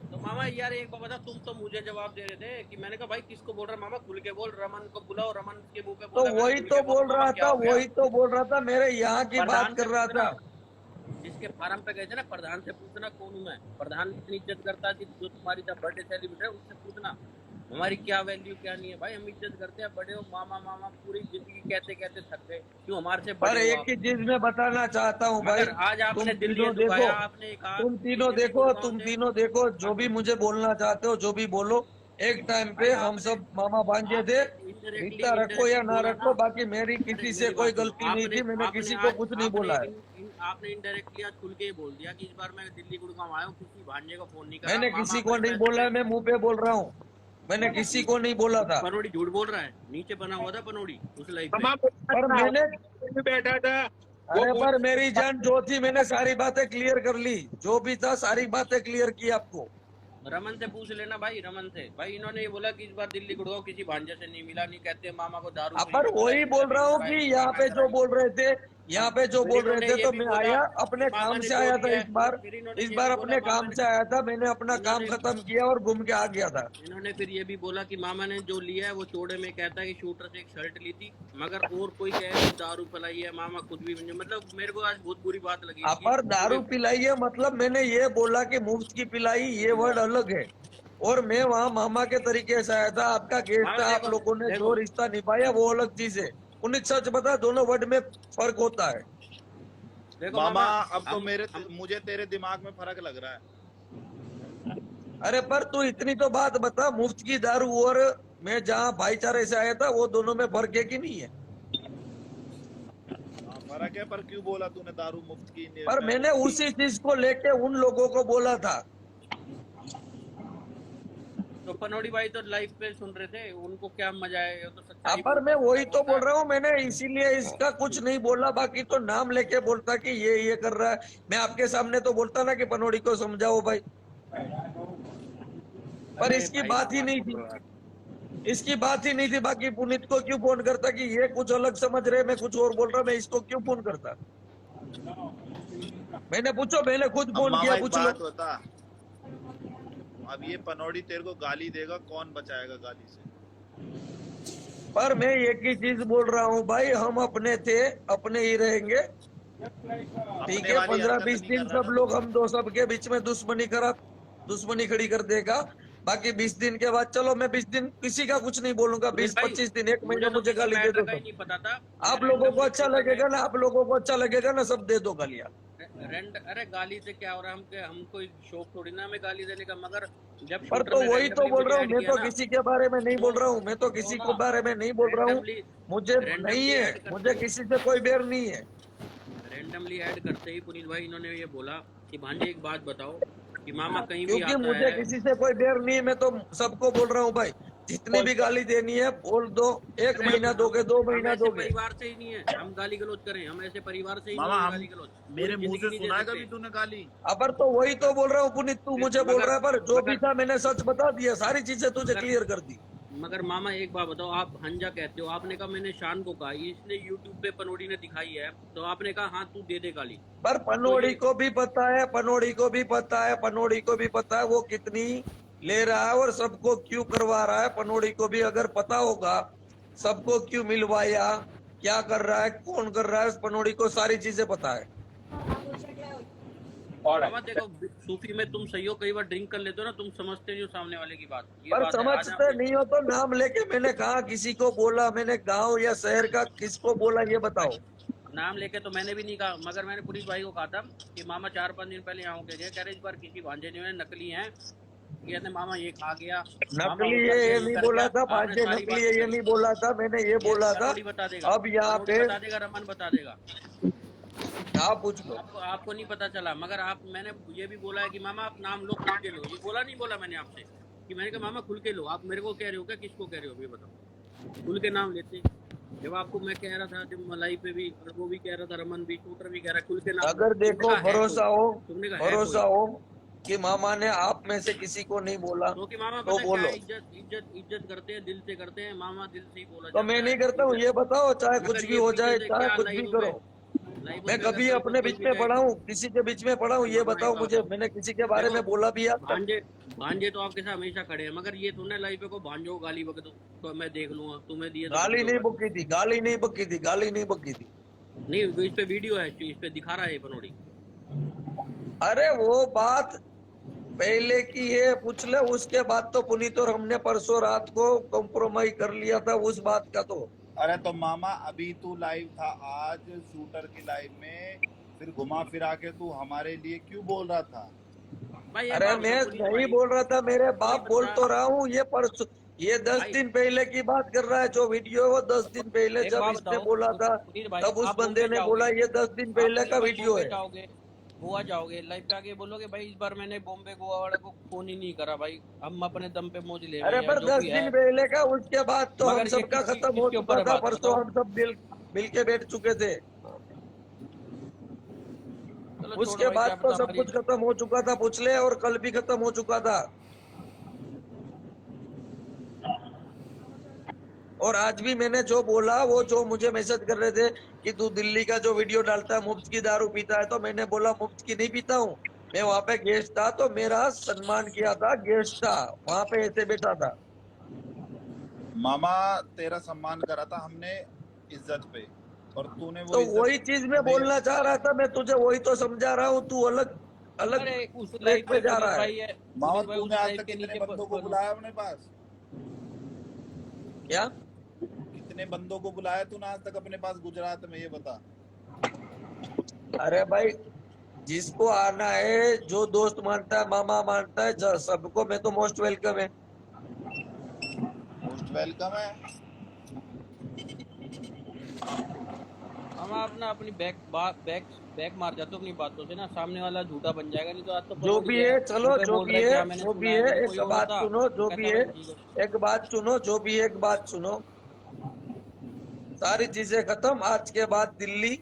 तो मामा यार एक बात बता, तुम तो मुझे जवाब दे रहे थे कि मैंने कहा भाई किसको बोल रहा मामा, खुल के बोल, रमन को बुलाओ, रमन के मुंह पे तो बोला, मैंने वही खुल तो के बोलो बोल मामा रहा क्या था, हो गया। वही तो बोल रहा था, मेरे यहाँ की प्रधान बात से कर रहा पूछना, था। जिसके फार्म पे गए थे ना, प्रधान से पूछना कौन हूँ मैं। प्रधान इतनी इज्जत करता है कि जो तुम्हारी जब बर्थडे सेलिब्रेट है उससे पूछना हमारी क्या वैल्यू क्या नहीं है। भाई हम इज्जत करते हैं, बड़े हो मामा मामा, पूरी जिंदगी कहते कहते थक गए, क्यों हमारे से पर बड़े हो एक आप। ही चीज मैं बताना चाहता हूँ भाई, मगर आज तुम आपने दिल ये तीनों देखो, दुखाया, आपने कहा तुम कि तीनों दिल्ली देखो, गुड़गांव तुम से। तीनों देखो, जो भी मुझे बोलना चाहते हो, जो भी बोलो। एक टाइम पे भाई हम आपने सब मामा भांजे थे, आपने इनडायरेक्टली रिश्ता रखो या इनडायरेक्टली ना बोला रखो, ना। बाकी मेरी अरे किसी से मेरी कोई बात सुनो, गलती नहीं आपने थी, मैंने आपने किसी को आज कुछ नहीं आपने बोला है। आपने इनडायरेक्टली आज खुल के ही बोल दिया कि इस बार मैं दिल्ली गुड़गांव आया हूँ, किसी भांजे को फोन नहीं करा, मैंने मामा किसी को अपने नहीं पैसे बोला पे। है, मैं मुंह पे बोल रहा हूँ, मैंने किसी को नहीं बोला था। पनोड़ी झूठ बोल रहा है, नीचे बना हुआ था पनोड़ी उस लाइव पे। मामा पर मैंने, बैठा था वो अरे पर मेरी पूछ जान जो थी, मैंने सारी बातें क्लियर कर ली, जो भी था सारी बातें क्लियर की आपको। रमन से पूछ लेना भाई, रमन से। भाई इन्होंने ये बोला कि इस बार दिल्ली गुड़गांव किसी भांजे से नहीं मिला, नहीं कहते मामा को दारू फ्री पर में पिलाई, वही बोल रहा क्लबिंग हूँ कि कराई, यहाँ फलाना पे जो कराई। बोल रहे थे, यहाँ पे जो फिर बोल रहे इन्होंने थे, ये तो भी मैं बोला आया, कि अपने मामा काम ने से जो आया था लिया इस है। बार। फिर इन्होंने इस ये बार भी अपने बोला मामा काम ने, से आया था, मैंने अपना काम इन्होंने खत्म किया और घूम के आ गया था। इन्होंने फिर ये भी बोला कि मामा ने जो लिया है वो चौड़े में, कहता है कि शूटर से एक शर्ट ली थी, मगर और कोई कहे कि दारू पिलाई है, मामा खुद भी मतलब मेरे को आज बहुत बुरी बात लगी इनकी। पर दारू पूरे पिलाई है मतलब, मैंने ये बोला कि मुफ्त की पिलाई, ये वर्ड अलग है। और मैं वहाँ मामा के तरीके से आया था, आपका गेस्ट मामा था, आप देखो लोगों ने जो देखो रिश्ता निभाया वो अलग चीज है। उन्हें सच बता, दोनों वर्ड में फर्क होता है। देखो मामा, मामा, अब तो हम मुझे तेरे दिमाग में फर्क लग रहा है। अरे पर तू इतनी तो बात बता, मुफ्त की दारू और मैं जहाँ भाईचारे से आया था, वो दोनों में फर्क है कि नहीं है? हाँ, फर्क है, पर क्यों बोला तूने दारू मुफ्त की? पर मैंने उसी चीज को लेके उन लोगों को बोला था। तो पनोड़ी भाई तो लाइव पे सुन रहे थे, उनको क्या मजा है, ये तो सच्चाई पर मैं बोलता, वही सच्चा तो बोलता बोल है। रहा हूँ, मैंने इसीलिए इसका कुछ नहीं बोला, बाकी तो नाम लेके बोलता कि ये कर रहा है। मैं आपके सामने तो बोलता ना कि पनोड़ी को समझाओ भाई, पर अरे इसकी भाई बात ही नहीं थी, इसकी बात ही नहीं थी। बाकी पुनीत को क्यों फोन करता कि ये कुछ अलग समझ रहे, मैं कुछ और बोल रहा, मैं इसको क्यों फोन करता? मैंने पूछो, मैंने खुद अब फोन मामा किया, एक पूछ लो। बात बता, अब ये पनौड़ी तेरे को गाली देगा, कौन बचाएगा गाली से? पर मैं एक ही चीज बोल रहा हूँ भाई, हम अपने थे, अपने ही रहेंगे, ठीक अपने है। वाली 15-20 हरकत नहीं दिन कर रहा सब ना लोग, तू? हम दो सबके बीच में दुश्मनी खड़ी कर देगा। बाकी 20 दिन के बाद, चलो मैं 20 दिन किसी का कुछ नहीं बोलूंगा, पुनीत भाई 20-25 दिन, 1 मुझे महीना तो मुझे किसी गाली दे मैटर दो का ही सब। नहीं पता था, मैं आप लोगों को रैंडमली अच्छा सोचा मैं लगेगा ना, आप लोगों को अच्छा लगेगा ना, सब दे दो गालियां। अरे गाली से क्या हो रहा है, हम कोई शौक थोड़ी ना हमें गाली देने का, मगर जब पर शूटर तो ने वही तो randomly बोल रहा हूँ, मुझे मैं ऐड तो किया ना, किसी के बारे में नहीं तो बोल रहा हूँ, मैं तो किसी सुनो को ना, बारे में नहीं बोल रहा हूँ। रैंडमली मुझे नहीं है, ऐड मुझे करते किसी से कोई बैर नहीं है। रैंडमली ऐड करते ही पुनीत भाई इन्होंने ये बोला कि भांजे एक बात बताओ कि मामा कहीं भी क्योंकि आता मुझे है, किसी से कोई बैर नहीं है, मैं तो सबको बोल रहा हूँ भाई, जितनी भी गाली देनी है बोल दो, 1 अरे महीना दोगे, 2 हम महीना ऐसे दोगे। परिवार से ही नहीं है, हम गाली गलौज करें, हम ऐसे परिवार से ही मामा नहीं है हम गाली गलौज, मेरे पूरी मुंह जिंदगी से नहीं दे सुना है सकते। कभी तूने गाली? अबर तो वही तो बोल रहा हूँ पुनीत, तू मुझे बोल मगर रहा है, पर जो भी मगर था मैंने सच बता दिया, सारी चीजें तुझे मगर क्लियर कर दी। मगर मामा एक बात बताओ, आप हंजा कहते हो, आपने कहा मैंने शान को कहा, इसने यूट्यूब पे पनोड़ी ने दिखाई है, तो आपने कहा हाँ तू दे दे गाली। पर तो पनोड़ी ये को भी पता है, पनोड़ी को भी पता है, पनोड़ी को भी पता है वो कितनी ले रहा है और सबको क्यों करवा रहा है। पनोड़ी को भी अगर पता होगा सबको क्यों मिलवाया, क्या कर रहा है, कौन कर रहा है, उस पनोड़ी को सारी चीजें पता है। और मामा देखो, सूफी में तुम सही हो, कई बार ड्रिंक कर लेते हो ना, तुम समझते नहीं हो सामने वाले की बात, ये पर बात है। आज समझते आपने नहीं हो तो नाम लेके मैंने कहा, किसी को बोला मैंने, गांव या शहर का किसको बोला ये बताओ। नाम लेके तो मैंने भी नहीं कहा, मगर मैंने पुलिस भाई को कहा था कि मामा 4-5 दिन पहले यहाँ होके गए, कह रहे इस बार किसी भांजे ने नकली हैं, कहते मामा ये खा गया, मामा नकली वो है कर गया, ये ये नहीं कर बोला गया, था आपने भांजे, सारी नकली है बातें ये करी। नहीं बोला था मैंने, ये ये बोला था। पनोड़ी बता देगा, अब यहाँ पनोड़ी पे बता देगा, रमन बता देगा, आप पूछ लो। आपको नहीं पता चला। मगर आप, मैंने ये भी बोला है कि मामा आप नाम लो, खुल के लो, ये बोला नहीं बोला मैंने आपसे कि मैंने कहा मामा खुल के लो, आप मेरे को कह रहे हो क्या, किसको कह रहे हो ये बताओ, खुल के नाम लेते। जब आपको मैं कह रहा था, जब मलाई पे भी, और वो भी कह रहा था, रमन भी, शूटर भी कह रहा है खुल के नाम लो, अगर तुमने देखो कहा है भरोसा कोई, हो, तुमने कहा है भरोसा कोई, हो कि मामा ने आप में से किसी को नहीं बोला क्योंकि मामा तो पता है क्या बोलो। है, इज्जत करते हैं, दिल से करते हैं, मामा दिल से ही बोला तो मैं जाता नहीं है, करता ठीक हूँ है। ये बताओ, चाहे कुछ मगर भी ये हो पीछे जाए, से चाहे क्या कुछ भी करो। मैं लाइव कभी पे अगर अपने कोई बीच भी में जाए, पढ़ा हूँ, किसी के बीच में पढ़ा हूँ, ये मामा एक बताओ बात मुझे, बताओ, मैंने किसी के बारे देखो में बोला भी आज तक? भांजे तो आपके साथ हमेशा खड़े हैं, मगर ये तुमने लाइव पे को भांजो को गाली बक दो तो मैं देख लूंगा, तुम्हें दिए तो बक गाली दो नहीं बस। बकी थी, गाली नहीं बकी थी, गाली नहीं बकी थी। नहीं, इस पे वीडियो है, इस पे दिखा रहा है ये पनोड़ी। अरे वो बात पहले की है, पूछ ले। उसके बाद तो पुनीत और हमने परसों रात को कॉम्प्रोमाइज कर लिया था उस बात का। तो अरे तो मामा अभी तू लाइव था आज शूटर की लाइव में, फिर घुमा फिरा के तू हमारे लिए क्यों बोल रहा था? भाई एक अरे बात मैं बताओ पुनीत नहीं भाई, बोल रहा था, मेरे कोई बाप बोल बंदा, तो रहा हूँ। ये परसों, ये 10 भाई दिन पहले की बात कर रहा है, जो वीडियो है वो 10 दिन पहले एक जब बात इसने बताओ बोला था, पुनीत भाई, तब उस आप बंदे बॉम्बे ने बोला। जाओगे, ये 10 दिन आप पहले का पुनीत भाई वीडियो बॉम्बे है। जाओगे, गोवा जाओगे, लाइव पे आके बोलोगे भाई इस बार मैंने बॉम्बे गोवा वाले को फोन ही नहीं करा भाई, हम अपने दम पे मौज ले रहे अरे हैं पर जो 10 भी है। दिन पहले का, उसके बाद तो हम मगर ये सबका खत्म हो किसके ऊपर चुका है था। बात परसों बताओ। हम सब मिल के बैठ चुके थे। चलो छोड़ो उसके भाई, बाद क्या तो पता सब हमारी, कुछ खत्म हो चुका था, पूछ ले, और कल भी खत्म हो चुका था। और आज भी मैंने जो बोला, वो जो मुझे मैसेज कर रहे थे कि तू दिल्ली का जो वीडियो डालता है मुफ्त की दारू पीता है, तो मैंने बोला मुफ्त की नहीं पीता हूँ। मैं वहां पे गेस्ट था, तो मेरा सम्मान किया था, गेस्ट था वहां पे, ऐसे बैठा था। मामा तेरा सम्मान करा था हमने इज्जत पे, और तूने वो तो इज्जत वही चीज मैं हमें। बोलना चाह रहा था, मैं तुझे वही तो समझा रहा हूँ। तू अलग अलग अरे उस लाइव ट्रैक पे पे जा पुनीत रहा है। भाई है, मामा पुनीत भाई उस तूने आज लाइव तक के कितने नीचे बंदों को बुलाया अपने पास? क्या? कितने बंदों को बुलाया तूने आज तक अपने पास गुजरात में, ये बता। अरे भाई, जिसको आना है, जो दोस्त मानता है, मामा मानता है, सबको मैं तो मोस्ट वेलकम है। मोस्ट वेलकम है। हम अपना अपनी बैक मार जाते हो अपनी बातों से ना, सामने वाला झूठा बन जाएगा, नहीं तो आज तो जो पनोड़ी भी है, है, चलो मुंह पे जो बोल भी रहा है कि है, हाँ मैंने जो सुना भी है, है, मैंने कोई एक और बात होता सुनो, जो भी कहता है, भाई ठीक है। एक बात सुनो, जो भी है, एक बात सुनो। सारी चीजें खत्म। आज के बाद दिल्ली,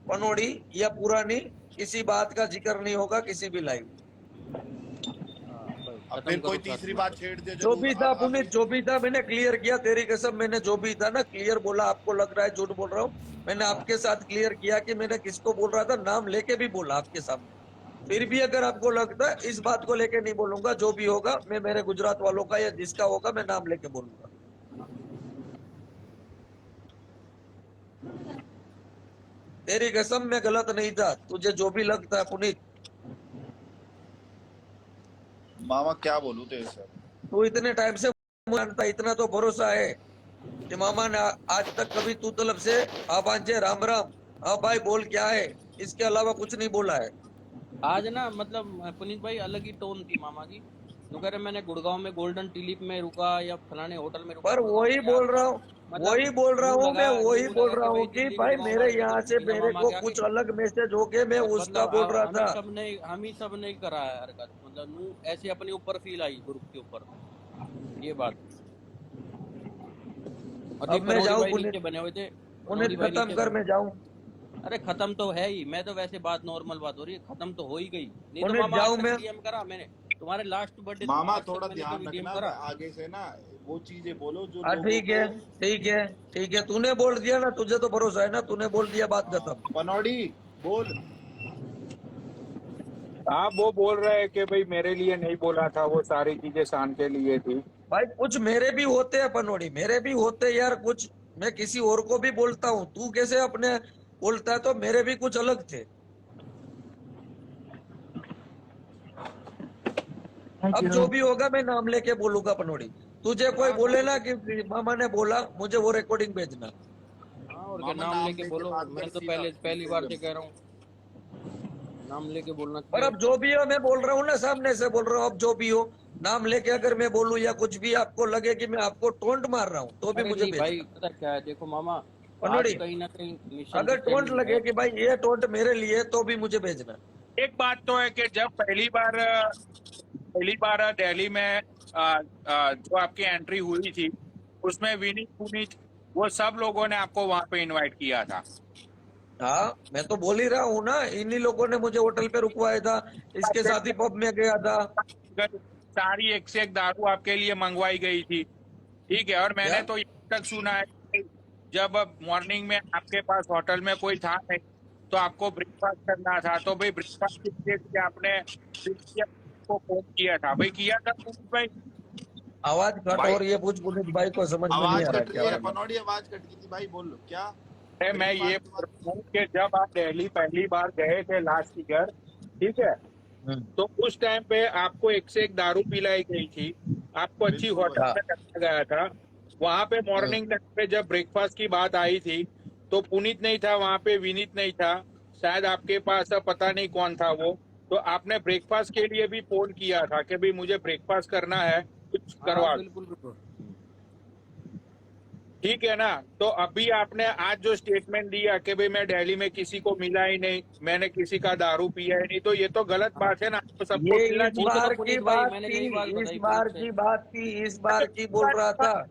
पनोड़ी या पुरानी किसी बात का जिक्र नहीं होगा किसी भी लाइव। अब खत्म फिर कोई करो तीसरी साथ बात में। छेड़ दे जो जरूर। भी था पुनीत, जो भी था मैंने क्लियर किया, तेरी कसम, मैंने जो भी था ना क्लियर बोला। आपको लग रहा है झूठ बोल रहा हूँ, मैंने आपके साथ क्लियर किया कि मैंने किसको बोल रहा था, नाम लेके भी बोला आपके सामने। फिर भी अगर आपको लगता है, इस बात को लेके नहीं बोलूंगा। जो भी होगा, मैं मेरे गुजरात वालों का या जिसका होगा, मैं नाम लेके बोलूंगा। तेरी कसम, मैं गलत नहीं था। तुझे जो भी लगता है पुनीत, मामा क्या बोलूं तेरे से? तू इतने टाइम से जानता, इतना तो भरोसा है कि मामा ने आज तक कभी तू तरफ से आबांजे राम राम, हाँ भाई बोल क्या है, इसके अलावा कुछ नहीं बोला है। आज ना मतलब पुनीत भाई अलग ही टोन थी मामा की, तो कह रहे मैंने गुड़गांव में गोल्डन ट्यूलिप में रुका या फलाने होटल में रुका। पर वही बोल रहा हूँ, मतलब वही बोल रहा यूं हूँ मैं, लगा वही यूं बोल लगा रहा कि हूँ भाई कि दिल्ली भाई गुड़गांव मेरे मार्केट यहाँ में से मीना मेरे मामा को के आगे कुछ अलग मैसेज हो के मैं उसका मतलब बोल रहा था। हम ही सब ने करा है हरकत, मतलब नू ऐसे अपने ऊपर फील आई ग्रुप के ऊपर, ये बात। और दी अब मैं पनौड़ी जाऊँ भाई नीचे पुनीत, बने हुए थे, पुनीत पनौड़ी भाई खत्म नीचे कर मैं जाऊँ, अरे खत्म तो है ही, मैं तो वैसे बात नॉर्मल बात हो रही है, खत्म तो हो ही गई। नहीं तो पुनीत मामा आज जाऊँ तक मैं। डीएम करा मैंने तुम्हारे लास्ट बर्थडे मामा आज तक थोड़ा मैंने ध्यान कभी डीएम रखना, करा? आगे से ना वो चीजें बोलो जो हाँ लोगों ठीक को। है, ठीक है, ठीक है, तूने बोल दिया ना, तुझे तो भरोसा है ना, तूने बोल दिया, बात खत्म। पनौड़ी बोल। हाँ, वो बोल रहे हैं कि भाई मेरे लिए नहीं बोला था, वो सारी चीजें शान के लिए थी। भाई कुछ मेरे भी होते हैं पनोड़ी, मेरे भी होते यार कुछ, मैं किसी और को भी बोलता हूँ, तू कैसे अपने बोलता है, तो मेरे भी कुछ अलग थे। अब जो भी होगा मैं नाम लेके बोलूंगा पनोड़ी। तुझे कोई हाँ बोले कोई ना दिक्कत। कि मामा ने बोला, मुझे वो रिकॉर्डिंग भेजना। हाँ और क्या, मामा नाम नाम लेके लेके बोलो, बात कर मैं तो सीधा पहली बार सीधे। से कह रहा हूँ, नाम लेके बोलना पर चाहिए। अब जो भी हो, मैं बोल रहा हूँ ना, सामने से बोल रहा हूँ, अब जो भी हो, नाम लेके अगर मैं बोलूँ या कुछ भी आपको लगे कि मैं आपको टोंट मार रहा हूँ, तो भी अरे मुझे नहीं भाई, भेजना पता क्या है, देखो मामा, आज पनोड़ी। कहीं ना कहीं अगर टोंट मिसअंडरस्टैंडिंग है। लगे कि भाई ये टोंट मेरे लिए, तो भी मुझे भेजना। एक बात तो है कि जब पहली बार दिल्ली में जो आपकी एंट्री हुई थी, उसमें विनीत पुनीत वो सब लोगों ने आपको वहां पे इनवाइट किया था। हाँ मैं तो बोल ही रहा हूँ ना, इन्हीं लोगों ने मुझे होटल पे रुकवाया था, इसके साथ ही पब में गया था। सारी एक से एक दारू आपके लिए मंगवाई गई थी, ठीक है। और मैंने क्या? तो यहाँ तक सुना है कि जब मॉर्निंग में आपके पास होटल में कोई था नहीं, तो आपको ब्रेकफास्ट करना था, तो भाई ब्रेकफास्ट के लिए भी आपने को फोन किया था, भाई किया था पुनीत भाई? आवाज कट भाई हो रही है, पूछ पुनीत भाई को समझ में नहीं आवाज आ रहा कट क्या रही है बोला। पनौड़ी, आवाज कट गई थी भाई, बोल लो क्या। अरे मैं ये ब्रेकफास्ट के बोल बाद रहा हूँ कि जब आप दिल्ली पहली बार गए थे लास्ट ईयर, ठीक है, हम्म, तो उस टाइम पे आपको एक से एक दारू पिलाई गई थी, आपको अच्छी बिल्कुल होटल भाई। हाँ, में रखा गया था। वहां पे हम्म। मॉर्निंग टाइम पे जब ब्रेकफास्ट की बात आई थी, तो पुनीत नहीं था वहां पे, विनीत नहीं था, शायद आपके पास पता नहीं कौन था वो। तो आपने ब्रेकफास्ट के लिए भी फोन किया था कि भाई मुझे ब्रेकफास्ट करना है, कुछ हाँ करवा दो, बिल्कुल बिल्कुल। ठीक है ना। तो अभी आपने आज जो स्टेटमेंट दिया कि भाई मैं दिल्ली में किसी को मिला ही नहीं, मैंने किसी का दारू पिया ही नहीं, तो ये तो गलत हाँ बात है ना, आपको सबको ये मिलना इस वो चाहिए। तो बार की पुनीत भाई बात मैंने थी, यही बात इस बताई बार पुनीत से। की बात थी, इस बार की बोल रहा था।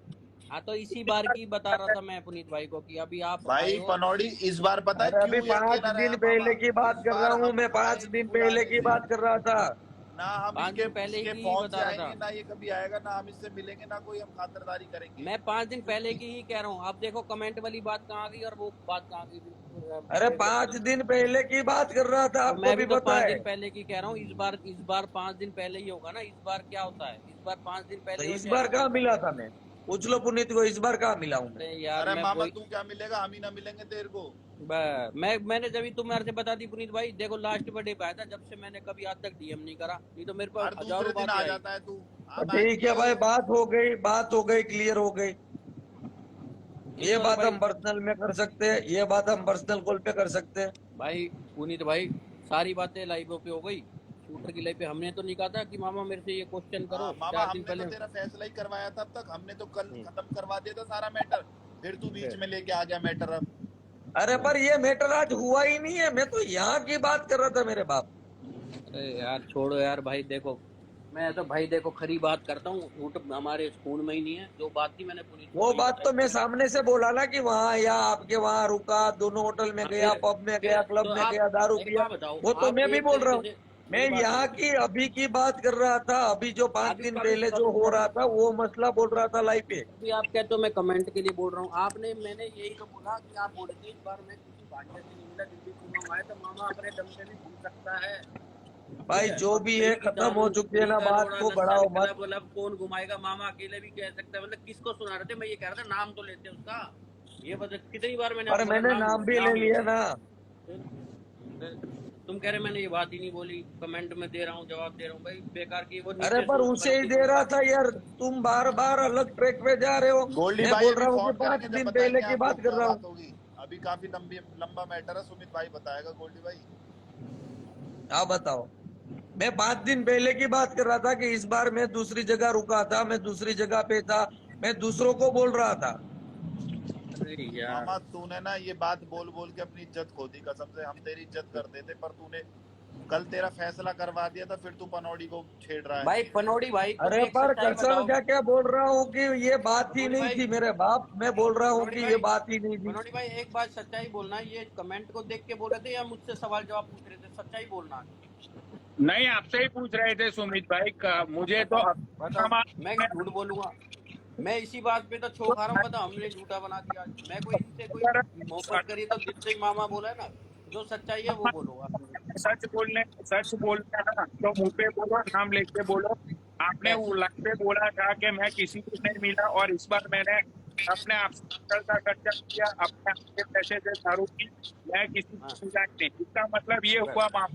हाँ तो इसी बार की बता रहा था मैं पुनीत भाई को कि अभी आप आए भाई हो। पनौड़ी इस बार पता है अरे अभी क्यों ये 5 अकेला रहा दिन मामा। पहले की बात इस कर रहा बार हूँ हम मैं, पांच आए दिन नहीं पहले बुलाने की से, बात कर रहा था। ना हम 5 दिन पहले इसके की ही फोन बता से रहा था आएंगे, ना ये कभी आएगा, ना हम इससे मिलेंगे, ना कोई हम खातिरदारी करेंगे। मैं। 5 दिन पहले की ही कह रहा हूँ, आप देखो कमेंट वाली बात कहाँ गई और वो बात कहाँ गई, अरे फेवरेट 5 वाली। दिन पहले की बात कर रहा था, तो आपको मैं भी भी तो पता 5 है। दिन पहले की कह रहा हूँ, इस बार 5 दिन पहले ही होगा ना। इस बार क्या होता है, इस बार 5 दिन तो पहले हो इस चाहे बार 2 दिन कहाँ पहले मिला हो। था मैं? पूछ लो पुनीत को, इस बार कहाँ मिला हूँ मैं? अरे यार अरे मैं मामा वही तू क्या मिलेगा, हम ही ना मिलेंगे तेरे को। मैंने जब तुम्हारे से बता दी पुनीत भाई, देखो लास्ट बर्थडे पे आया था, जब से मैंने कभी आज तक डीएम नहीं करा, नहीं तो मेरे पास हर दूसरे हजारों दिन बातें आ आई। जाता है तू। तो हम ठीक आएंगे है भाई, और बात हो गई, बात हो गई, क्लियर हो गई। नहीं ये तो बात भाई, हम पर्सनल में कर सकते हैं, ये बात हम पर्सनल कॉल पे कर सकते हैं। भाई पुनीत भाई, सारी बातें लाइव पे हो गई। शूटर की लाइव पे हमने तो नहीं कहा था कि मामा मेरे से ये क्वेश्चन करो मामा 4 दिन हमने तो पहले। तेरा फैसला ही करवाया था, अब तक हमने तो कल हम्म, खत्म करवा दिया था सारा मैटर, फिर तू बीच में लेके आ गया मैटर अब। अरे पर ये मैटर आज हुआ ही नहीं है, मैं तो यहाँ की बात कर रहा था मेरे बाप। अरे यार छोड़ो यार भाई, देखो मैं तो भाई देखो खरी बात करता हूँ, झूठ हमारे खून में ही नहीं है। जो बात थी मैंने पुनीत को वो वही बात बताई। तो मैं सामने से बोला ना कि वहाँ या आपके वहाँ रुका, दोनों होटल में हाँ, गया, पब में फिर गया, क्लब तो में आप गया, दारू एक पिया। बात बताओ, वो तो आप मैं भी एक बोल रहा तरीके हूँ। से मैं मेरी बात यहाँ सुनो। की अभी की बात कर रहा था, अभी जो 5 अभी दिन कभी पहले जो कभी हो रहा कभी था वो मसला बोल रहा था लाइव पे। अभी आप कहते हो मैं कमेंट के लिए बोल रहा हूँ, आपने मैंने यही तो बोला कि आप बोले थे इस बार मैं किसी भांजे से नहीं मिला, दिल्ली चुनाव आए तो मामा अपने दम पे भी घूम सकता है। ठीक भाई है, जो और भी फ्री है की खत्म हो दारू, चुकी है फ्री ना, का बात रोड़ा को लस्सन बढ़ाओ मत। क्लब व्लब कौन घुमाएगा, मामा अकेले भी कह सकते हैं। मतलब किसको सुना रहे थे, मैं ये कह रहा था नाम तो लेते उसका। ये बता कितनी बार मैंने और आपको बोला मैंने नाम लो नाम भी ले नाम लो। लिया ना। फिर तुम कह रहे मैंने ये बात ही नहीं बोली, कमेंट में दे रहा हूँ, जवाब दे रहा हूँ भाई, बेकार की वो अरे नीचे पर सोच उसे करो ही कि दे कोई रहा बात। था यार, तुम बार बार अलग ट्रैक पे जा रहे हो। गोल्डी मैं भाई बोल अभी रहा हूँ कि फोन 5 करेंगे जब दिन पहले बताएंगे की आपको बात कर क्या रहा हूँ। बात होगी। अभी काफी लंबा मैटर है, सुमित भाई बताएगा गोल्डी भाई। आप बताओ। मैं 5 दिन पहले की बात कर रहा था कि इस बार मैं दूसरी जगह रुका था, मैं दूसरी जगह पे था, मैं दूसरों को बोल रहा था। अरे यार मामा तूने ना ये बात बोल बोल के अपनी इज्जत खो दी, कसम से हम तेरी इज्जत करते थे, पर तूने कल तेरा फैसला करवा दिया था, फिर तू पनौड़ी को छेड़ रहा है। भाई पनौड़ी भाई तुम अरे एक पर सच्चाई कसम बताओ। क्या क्या बोल रहा हूँ कि ये बात ही पनौड़ी नहीं भाई थी मेरे बाप, मैं बोल रहा हूँ पनौड़ी कि ये भाई बात ही नहीं थी। पनौड़ी भाई एक बात सच्चाई बोलना, ये कमेंट को देख के बोल रहे थे या मुझसे सवाल जवाब पूछ रहे थे? सच्चाई बोलना। नहीं, आपसे ही पूछ रहे थे सुमित भाई का, मुझे तो बताओ बताओ, मैं झूठ बोलूंगा? मैं इसी बात पे तो छो खा रहा हूँ, बताओ हमने झूठा बना दिया। मैं कोई इनसे कोई मोहब्बत करी तो दिल से ही मामा बोला है ना, जो सच्चाई है वो बोलो आप। सच बोलना ना तो मुंह पे बोलो, नाम लेके बोलो। आपने बस वो लाइन पे बोला था कि मैं किसी को नहीं मिला, और इस बार मैंने अपने आप से होटल का खर्चा किया, अपने आप के पैसे से दारू पी, मैं किसी हाँ को मिला नहीं। इसका मतलब ये बस हुआ मामा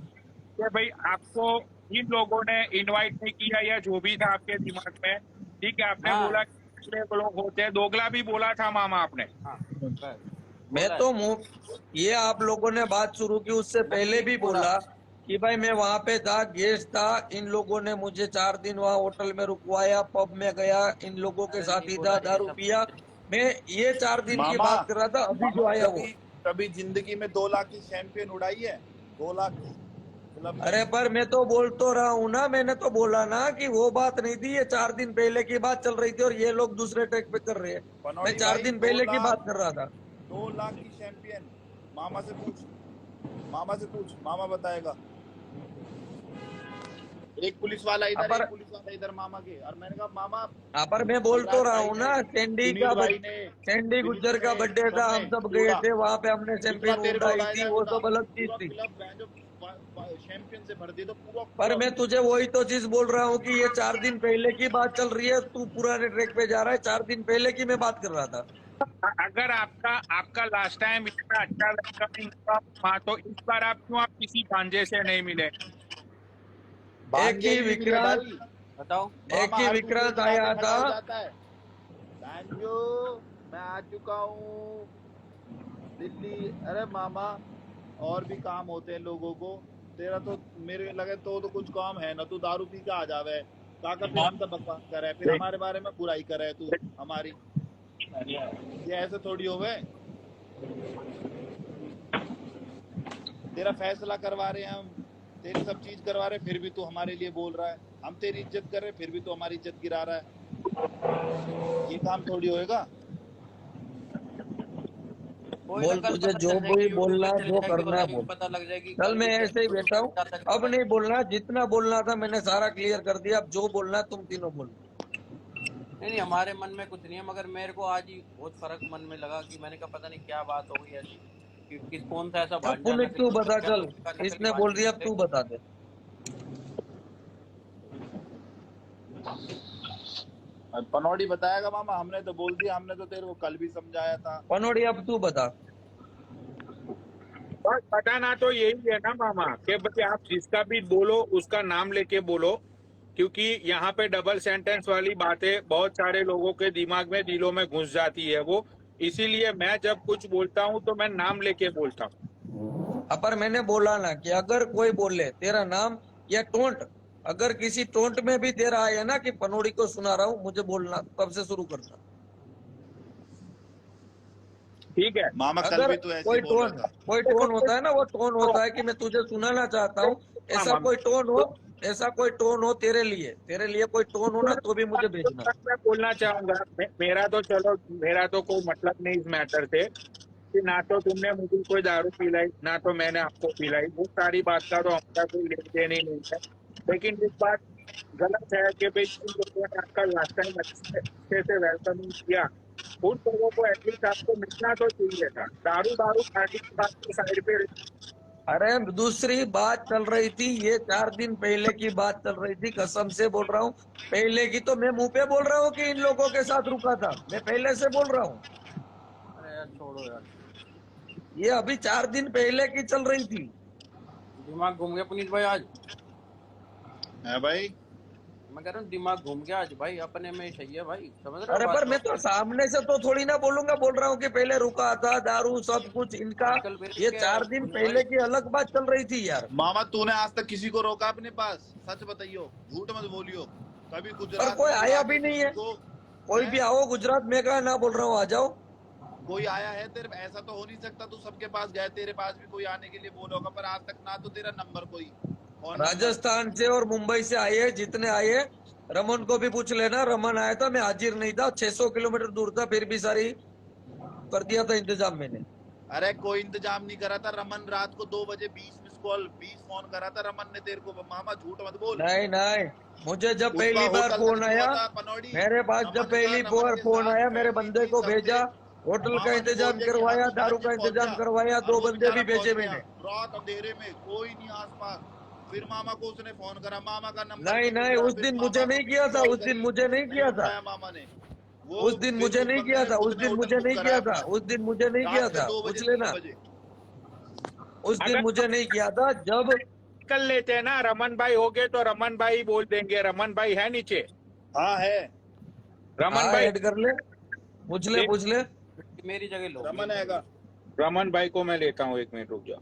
कि भाई आपको इन लोगों ने इनवाइट नहीं किया, या जो भी था आपके दिमाग में। ठीक है, आपने हाँ बोला कि दूसरे लोग होते हैं, दोगला भी बोला था मामा आपने। हाँ बस मैं बोला है। तो मुंह, ये आप लोगों ने बात शुरू की उससे पहले नकली भी नहीं बोला। बोला कि भाई मैं वहां पे था, गेस्ट था, इन लोगों ने मुझे 4 दिन वहां होटल में रुकवाया, पब में गया, इन लोगों के अरे साथ नहीं ही बोला था, ये दारू सब। पिया। मैं ये 4 दिन की मामा बात कर रहा था, अभी जो मामा आया वो। कभी कभी जिंदगी में 2 लाख की चैंपियन उड़ाई है? 2 लाख की क्लब में? अरे पर मैं तो बोल तो रहा हूँ ना, मैंने तो बोला ना कि वो बात नहीं थी, ये 4 दिन पहले की बात चल रही थी और ये लोग दूसरे ट्रैक पे कर रहे हैं। मैं पनौड़ी 4 भाई दिन 2 पहले की लाख, बात कर रहा था। 2 लाख की चैंपियन। मामा से पूछ, मामा से पूछ, मामा बताएगा। एक पुलिस वाला इधर, पर एक पुलिस वाला इधर मामा के, और मैंने कहा मामा पर मैं बोल तो युवराज रहा भाई हूँ ने, ना, सुनील भाई ने, सैंडी विनीत गुज्जर का ने, बर्थडे था, सबने हम सब गए उड़ा। थे वहां पे, हमने जितना चैंपियन तेरे को उड़ाई उड़ाया थी, जाए वो उड़ा। सब अलग चीज पूरा थी। क्लब जो चैंपियन से भर दिया, तो पूरा पर क्लब। मैं तुझे वही तो चीज बोल रहा हूँ कि ये 4 दिन पहले की बात चल रही है, तू पुराने ट्रैक पे जा रहा है। 4 दिन पहले की मैं बात कर रहा था। अगर आपका आपका लास्ट टाइम इतना अच्छा लड़का नहीं हुआ माँ, तो इस बार आप किसी भांजे से नहीं मिले? एक भांजे ही ही नहीं मिले विक्रांत, भाई। बताओ। एक मामा ही हर दूसरे विक्रांत जगह पे आया खड़ा था। हो जाता है, भांजो मैं आ चुका हूँ दिल्ली। अरे मामा और भी काम होते हैं लोगों को, तेरा तो मेरे लगे तो कुछ काम है ना, तू दारू पी के आ जावे काका, फिर हम तो बकवास कर रहे हैं, फिर हमारे बारे में बुराई कर रहे है तू हमारी। ये ऐसे थोड़ी होवे। तेरा फैसला करवा रहे हैं हम, तेरी सब चीज करवा रहे हैं, फिर भी तू हमारे लिए बोल रहा है। हम तेरी इज्जत कर रहे हैं, फिर भी तू हमारी इज्जत गिरा रहा है। ये काम थोड़ी होएगा। कोई ना, बोल, कल तुझे पता जो चल भी जाएगी, यूट्यूब बोलना पे है, चली जो जाएगी और करना है कल बोल। पता लग जाएगी। कल कल मैं विकेट ऐसे ही बैठा हूँ, जा सकता अब भाई। नहीं बोलना, जितना बोलना था मैंने सारा क्लियर कर दिया, अब जो बोलना है तुम तीनों बोलो। नहीं नहीं, हमारे मन में कुछ नहीं है, मगर मेरे को आज ही बहुत फर्क मन में लगा कि मैंने कहा पता नहीं क्या बात हो गई ऐसी कि किस कौन सा ऐसा अब भांजा पुनीत नकली, तू बता, क्या चल, उसका नकली इसने बोल भांजे दिया, अब निकले। तू बता दे। पनौड़ी बताएगा मामा, हमने तो बोल दिया, हमने तो तेरे को कल भी समझाया था। पनोड़ी अब तू बता। बस बताना तो यही है ना मामा कि भाई आप जिसका भी बोलो उसका नाम लेके बोलो, क्योंकि यहाँ पे डबल सेंटेंस वाली बातें बहुत सारे लोगों के दिमाग में, दिलों में घुस जाती है वो। इसीलिए मैं जब कुछ बोलता हूँ तो मैं नाम लेके बोलता हूँ। पर मैंने बोला ना कि अगर कोई बोले तेरा नाम या टोंट, अगर किसी टोंट में भी तेरा आया ना कि पनोड़ी को सुना रहा हूँ, मुझे बोलना, तब से शुरू करना। ठीक है। मामा कल अगर भी तू ऐसे ही बोल रहा था। कोई टोन होता है ना, वो टोन होता है कि मैं तुझे सुनाना चाहता हूँ, ऐसा मामा, कोई टोन हो, ऐसा कोई टोन हो तेरे लिए कोई टोन हो ना, तो भी मुझे भेजना। मैं बोलना चाहूंगा, मेरा तो चलो, मेरा तो कोई मतलब नहीं इस मैटर से कि ना तो तुमने मुझे कोई दारू पिलाई, ना तो मैंने आपको पिलाई। वो सारी बात का तो हमारा कोई लेन देन ही नहीं है। लेकिन एक बात गलत है कि भाई जिन लोगों ने आपका लास्ट टाइम अच्छे से वेलकमिंग किया, उन लोगों को एटलीस्ट आपको मिलना तो चाहिए था। दारू दारू पार्टी की बात को साइड पे। अरे दूसरी बात चल रही थी, ये 4 दिन पहले की बात चल रही थी, कसम से बोल रहा हूँ। पहले की तो मैं मुंह पे बोल रहा हूँ कि इन लोगों के साथ रुका था, मैं पहले से बोल रहा हूँ। अरे यार छोड़ो यार, ये अभी 4 दिन पहले की चल रही थी। दिमाग घूम गया पुनीत भाई आज। है भाई, मैं कह रहा हूँ दिमाग घूम गया आज भाई, अपने में सही है भाई, समझ रहे हो अरे बात पर को? मैं तो सामने से तो थोड़ी ना बोलूंगा, बोल रहा हूँ कि पहले रुका था दारू सब कुछ इनका। आजकल मेरे ये क्या 4 दिन मुन्ना पहले भाई, की अलग बात चल रही थी यार। मामा तूने आज तक किसी को रोका अपने पास? सच बताइयो, झूठ मत बोलियो। कभी पर गुजरात कोई में बुला आया भी के नहीं किसी है, को कोई भी आओ गुजरात में, कहा ना बोल रहा हूँ आ जाओ। कोई आया है तेरे? ऐसा तो हो नहीं सकता तू सबके पास गया, तेरे पास भी कोई आने के लिए बोला होगा, पर आज तक ना तो तेरा नंबर कोई फोन नंबर। राजस्थान से और मुंबई से आए हैं, जितने आए हैं, रमन को भी पूछ लेना। रमन आया था, मैं हाजिर नहीं था, 600 किलोमीटर दूर था, फिर भी सारी कर दिया था इंतजाम मैंने। अरे कोई इंतजाम नहीं करा था रमन। रात को 2 बजे 20 मिस कॉल 20 फोन करा था रमन ने तेरे को। मामा झूठ मत बोल। नहीं नहीं, मुझे जब उसका पहली बार होटल तक फोन नहीं आया, हुआ था पनौड़ी। मेरे पास जब रमन का पहली रमन बार के फोन साथ आया, मेरे फैमिली बंदे थी, को सब भेजा, थे। होटल का मामा ने बोल इंतजाम दिया कि करवाया, हम दारू 5 का बजे पहुंच इंतजाम जा, करवाया, और 2 वो बंदे बेचारा भी पहुंच भेजे गया मैंने। रात अंधेरे में, कोई नहीं आसपास। फिर मामा को उसने फोन करा, मामा का नंबर नहीं नहीं मिल नहीं, रहा। उस फिर दिन मुझे मामा को नहीं फिर किया था, कॉल उस दिन करी, मुझे नहीं नहीं किया था, उठाया मामा ने। वो उस दिन फिर मुझे उस नहीं बंदे किया ने था, खुद उस ने दिन होटल मुझे बुक नहीं करा किया था, अपना उस दिन मुझे नहीं किया रात के था, 2 पूछ बजे 3 लेना। बजे। उस दिन अगर मुझे नहीं किया था जब। कर लेते हैं ना, रमन भाई हो गए तो रमन भाई बोल देंगे। रमन भाई है नीचे? हाँ है, रमन हाँ भाई ऐड कर ले, पूछ ले ले, पूछ ले। मेरी जगह लोगे रमन आएगा। रमन भाई को मैं लेता हूँ, 1 मिनट रुक जाओ।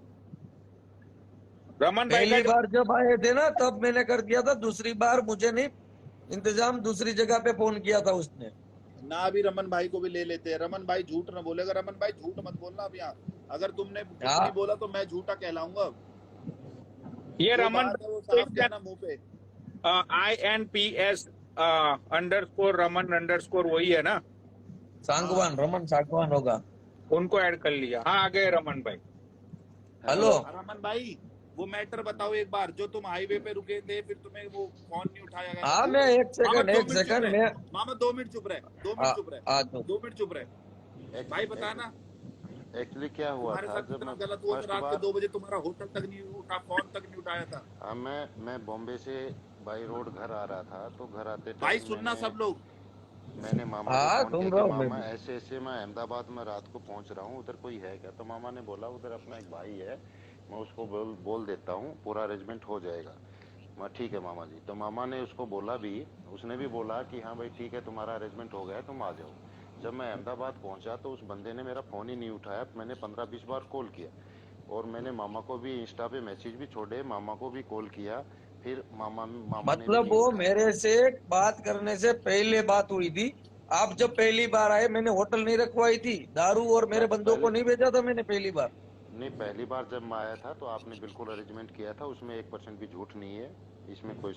रमन भाई का पहली बार जब आए थे ना तब मैंने कर दिया था, दूसरी बार मुझे नहीं, इंतजाम दूसरी जगह पे फोन किया था उसने। ना अभी रमन भाई को भी ले लेते हैं। रमन भाई झूठ ना बोलेगा। रमन भाई झूठ मत बोलना अब यहाँ। अगर तुमने कुछ हाँ नहीं बोला तो मैं झूठा कहलाऊंगा अब। ये जो रमन बात है वो साफ कहना मुंह पे। INPS_रमन वही है ना? सांगवान, रमन सांगवान होगा। उनको ऐड कर लिया। हाँ, आ गए रमन भाई। हेलो। रमन भाई वो मैटर बताओ एक बार, जो तुम हाईवे पे रुके थे, फिर तुम्हें वो फोन नहीं उठाया गया। हाँ मैं एक मामा सेकंड 2 एक मिनट चुप सेकंड रहे। मैं मामा 2 मिनट चुप रहे, 2 मिनट चुप रहे, आ तो 2 मिनट चुप रहे। भाई बताना एक्चुअली क्या हुआ तुम्हारे था साथ जब कितना मैं गलत हुआ था। फर्स्ट रात के बार 2 बजे तुम्हारा होटल तक नहीं उठा, फोन तक नहीं उठाया था। मैं बॉम्बे से बाई रोड घर आ रहा था, तो घर आते भाई टाइम सुनना सब लोग। मैंने मामा को हाँ फोन सुन किया रहा कि हूँ मैं मामा भी। ऐसे ऐसे मैं अहमदाबाद में रात को पहुंच रहा हूँ, उधर कोई है क्या? तो मामा ने बोला उधर अपना एक भाई है, मैं उसको बोल देता हूँ, पूरा अरेंजमेंट हो जाएगा। मैं ठीक है मामा जी। तो मामा ने उसको बोला भी, उसने भी बोला कि हाँ भाई ठीक है, तुम्हारा अरेंजमेंट हो गया, तुम आ जाओ। जब मैं अहमदाबाद पहुंचा तो उस बंदे ने मेरा फ़ोन ही नहीं उठाया। मैंने 15-20 बार कॉल किया, और मैंने मामा को भी इंस्टा पे मैसेज भी छोड़े, मामा को भी कॉल किया, फिर मामा ने भी मतलब नहीं वो उठाया। मेरे से बात करने से पहले बात हुई थी। आप जब पहली बार आए, मैंने होटल नहीं रखवाई थी, दारू और मेरे बंदों को नहीं भेजा था मैंने पहली बार। नहीं, पहली बार जब मैं आया था तो आपने बिल्कुल अरेंजमेंट किया था, उसमें 1% भी झूठ नहीं है इसमें कोई।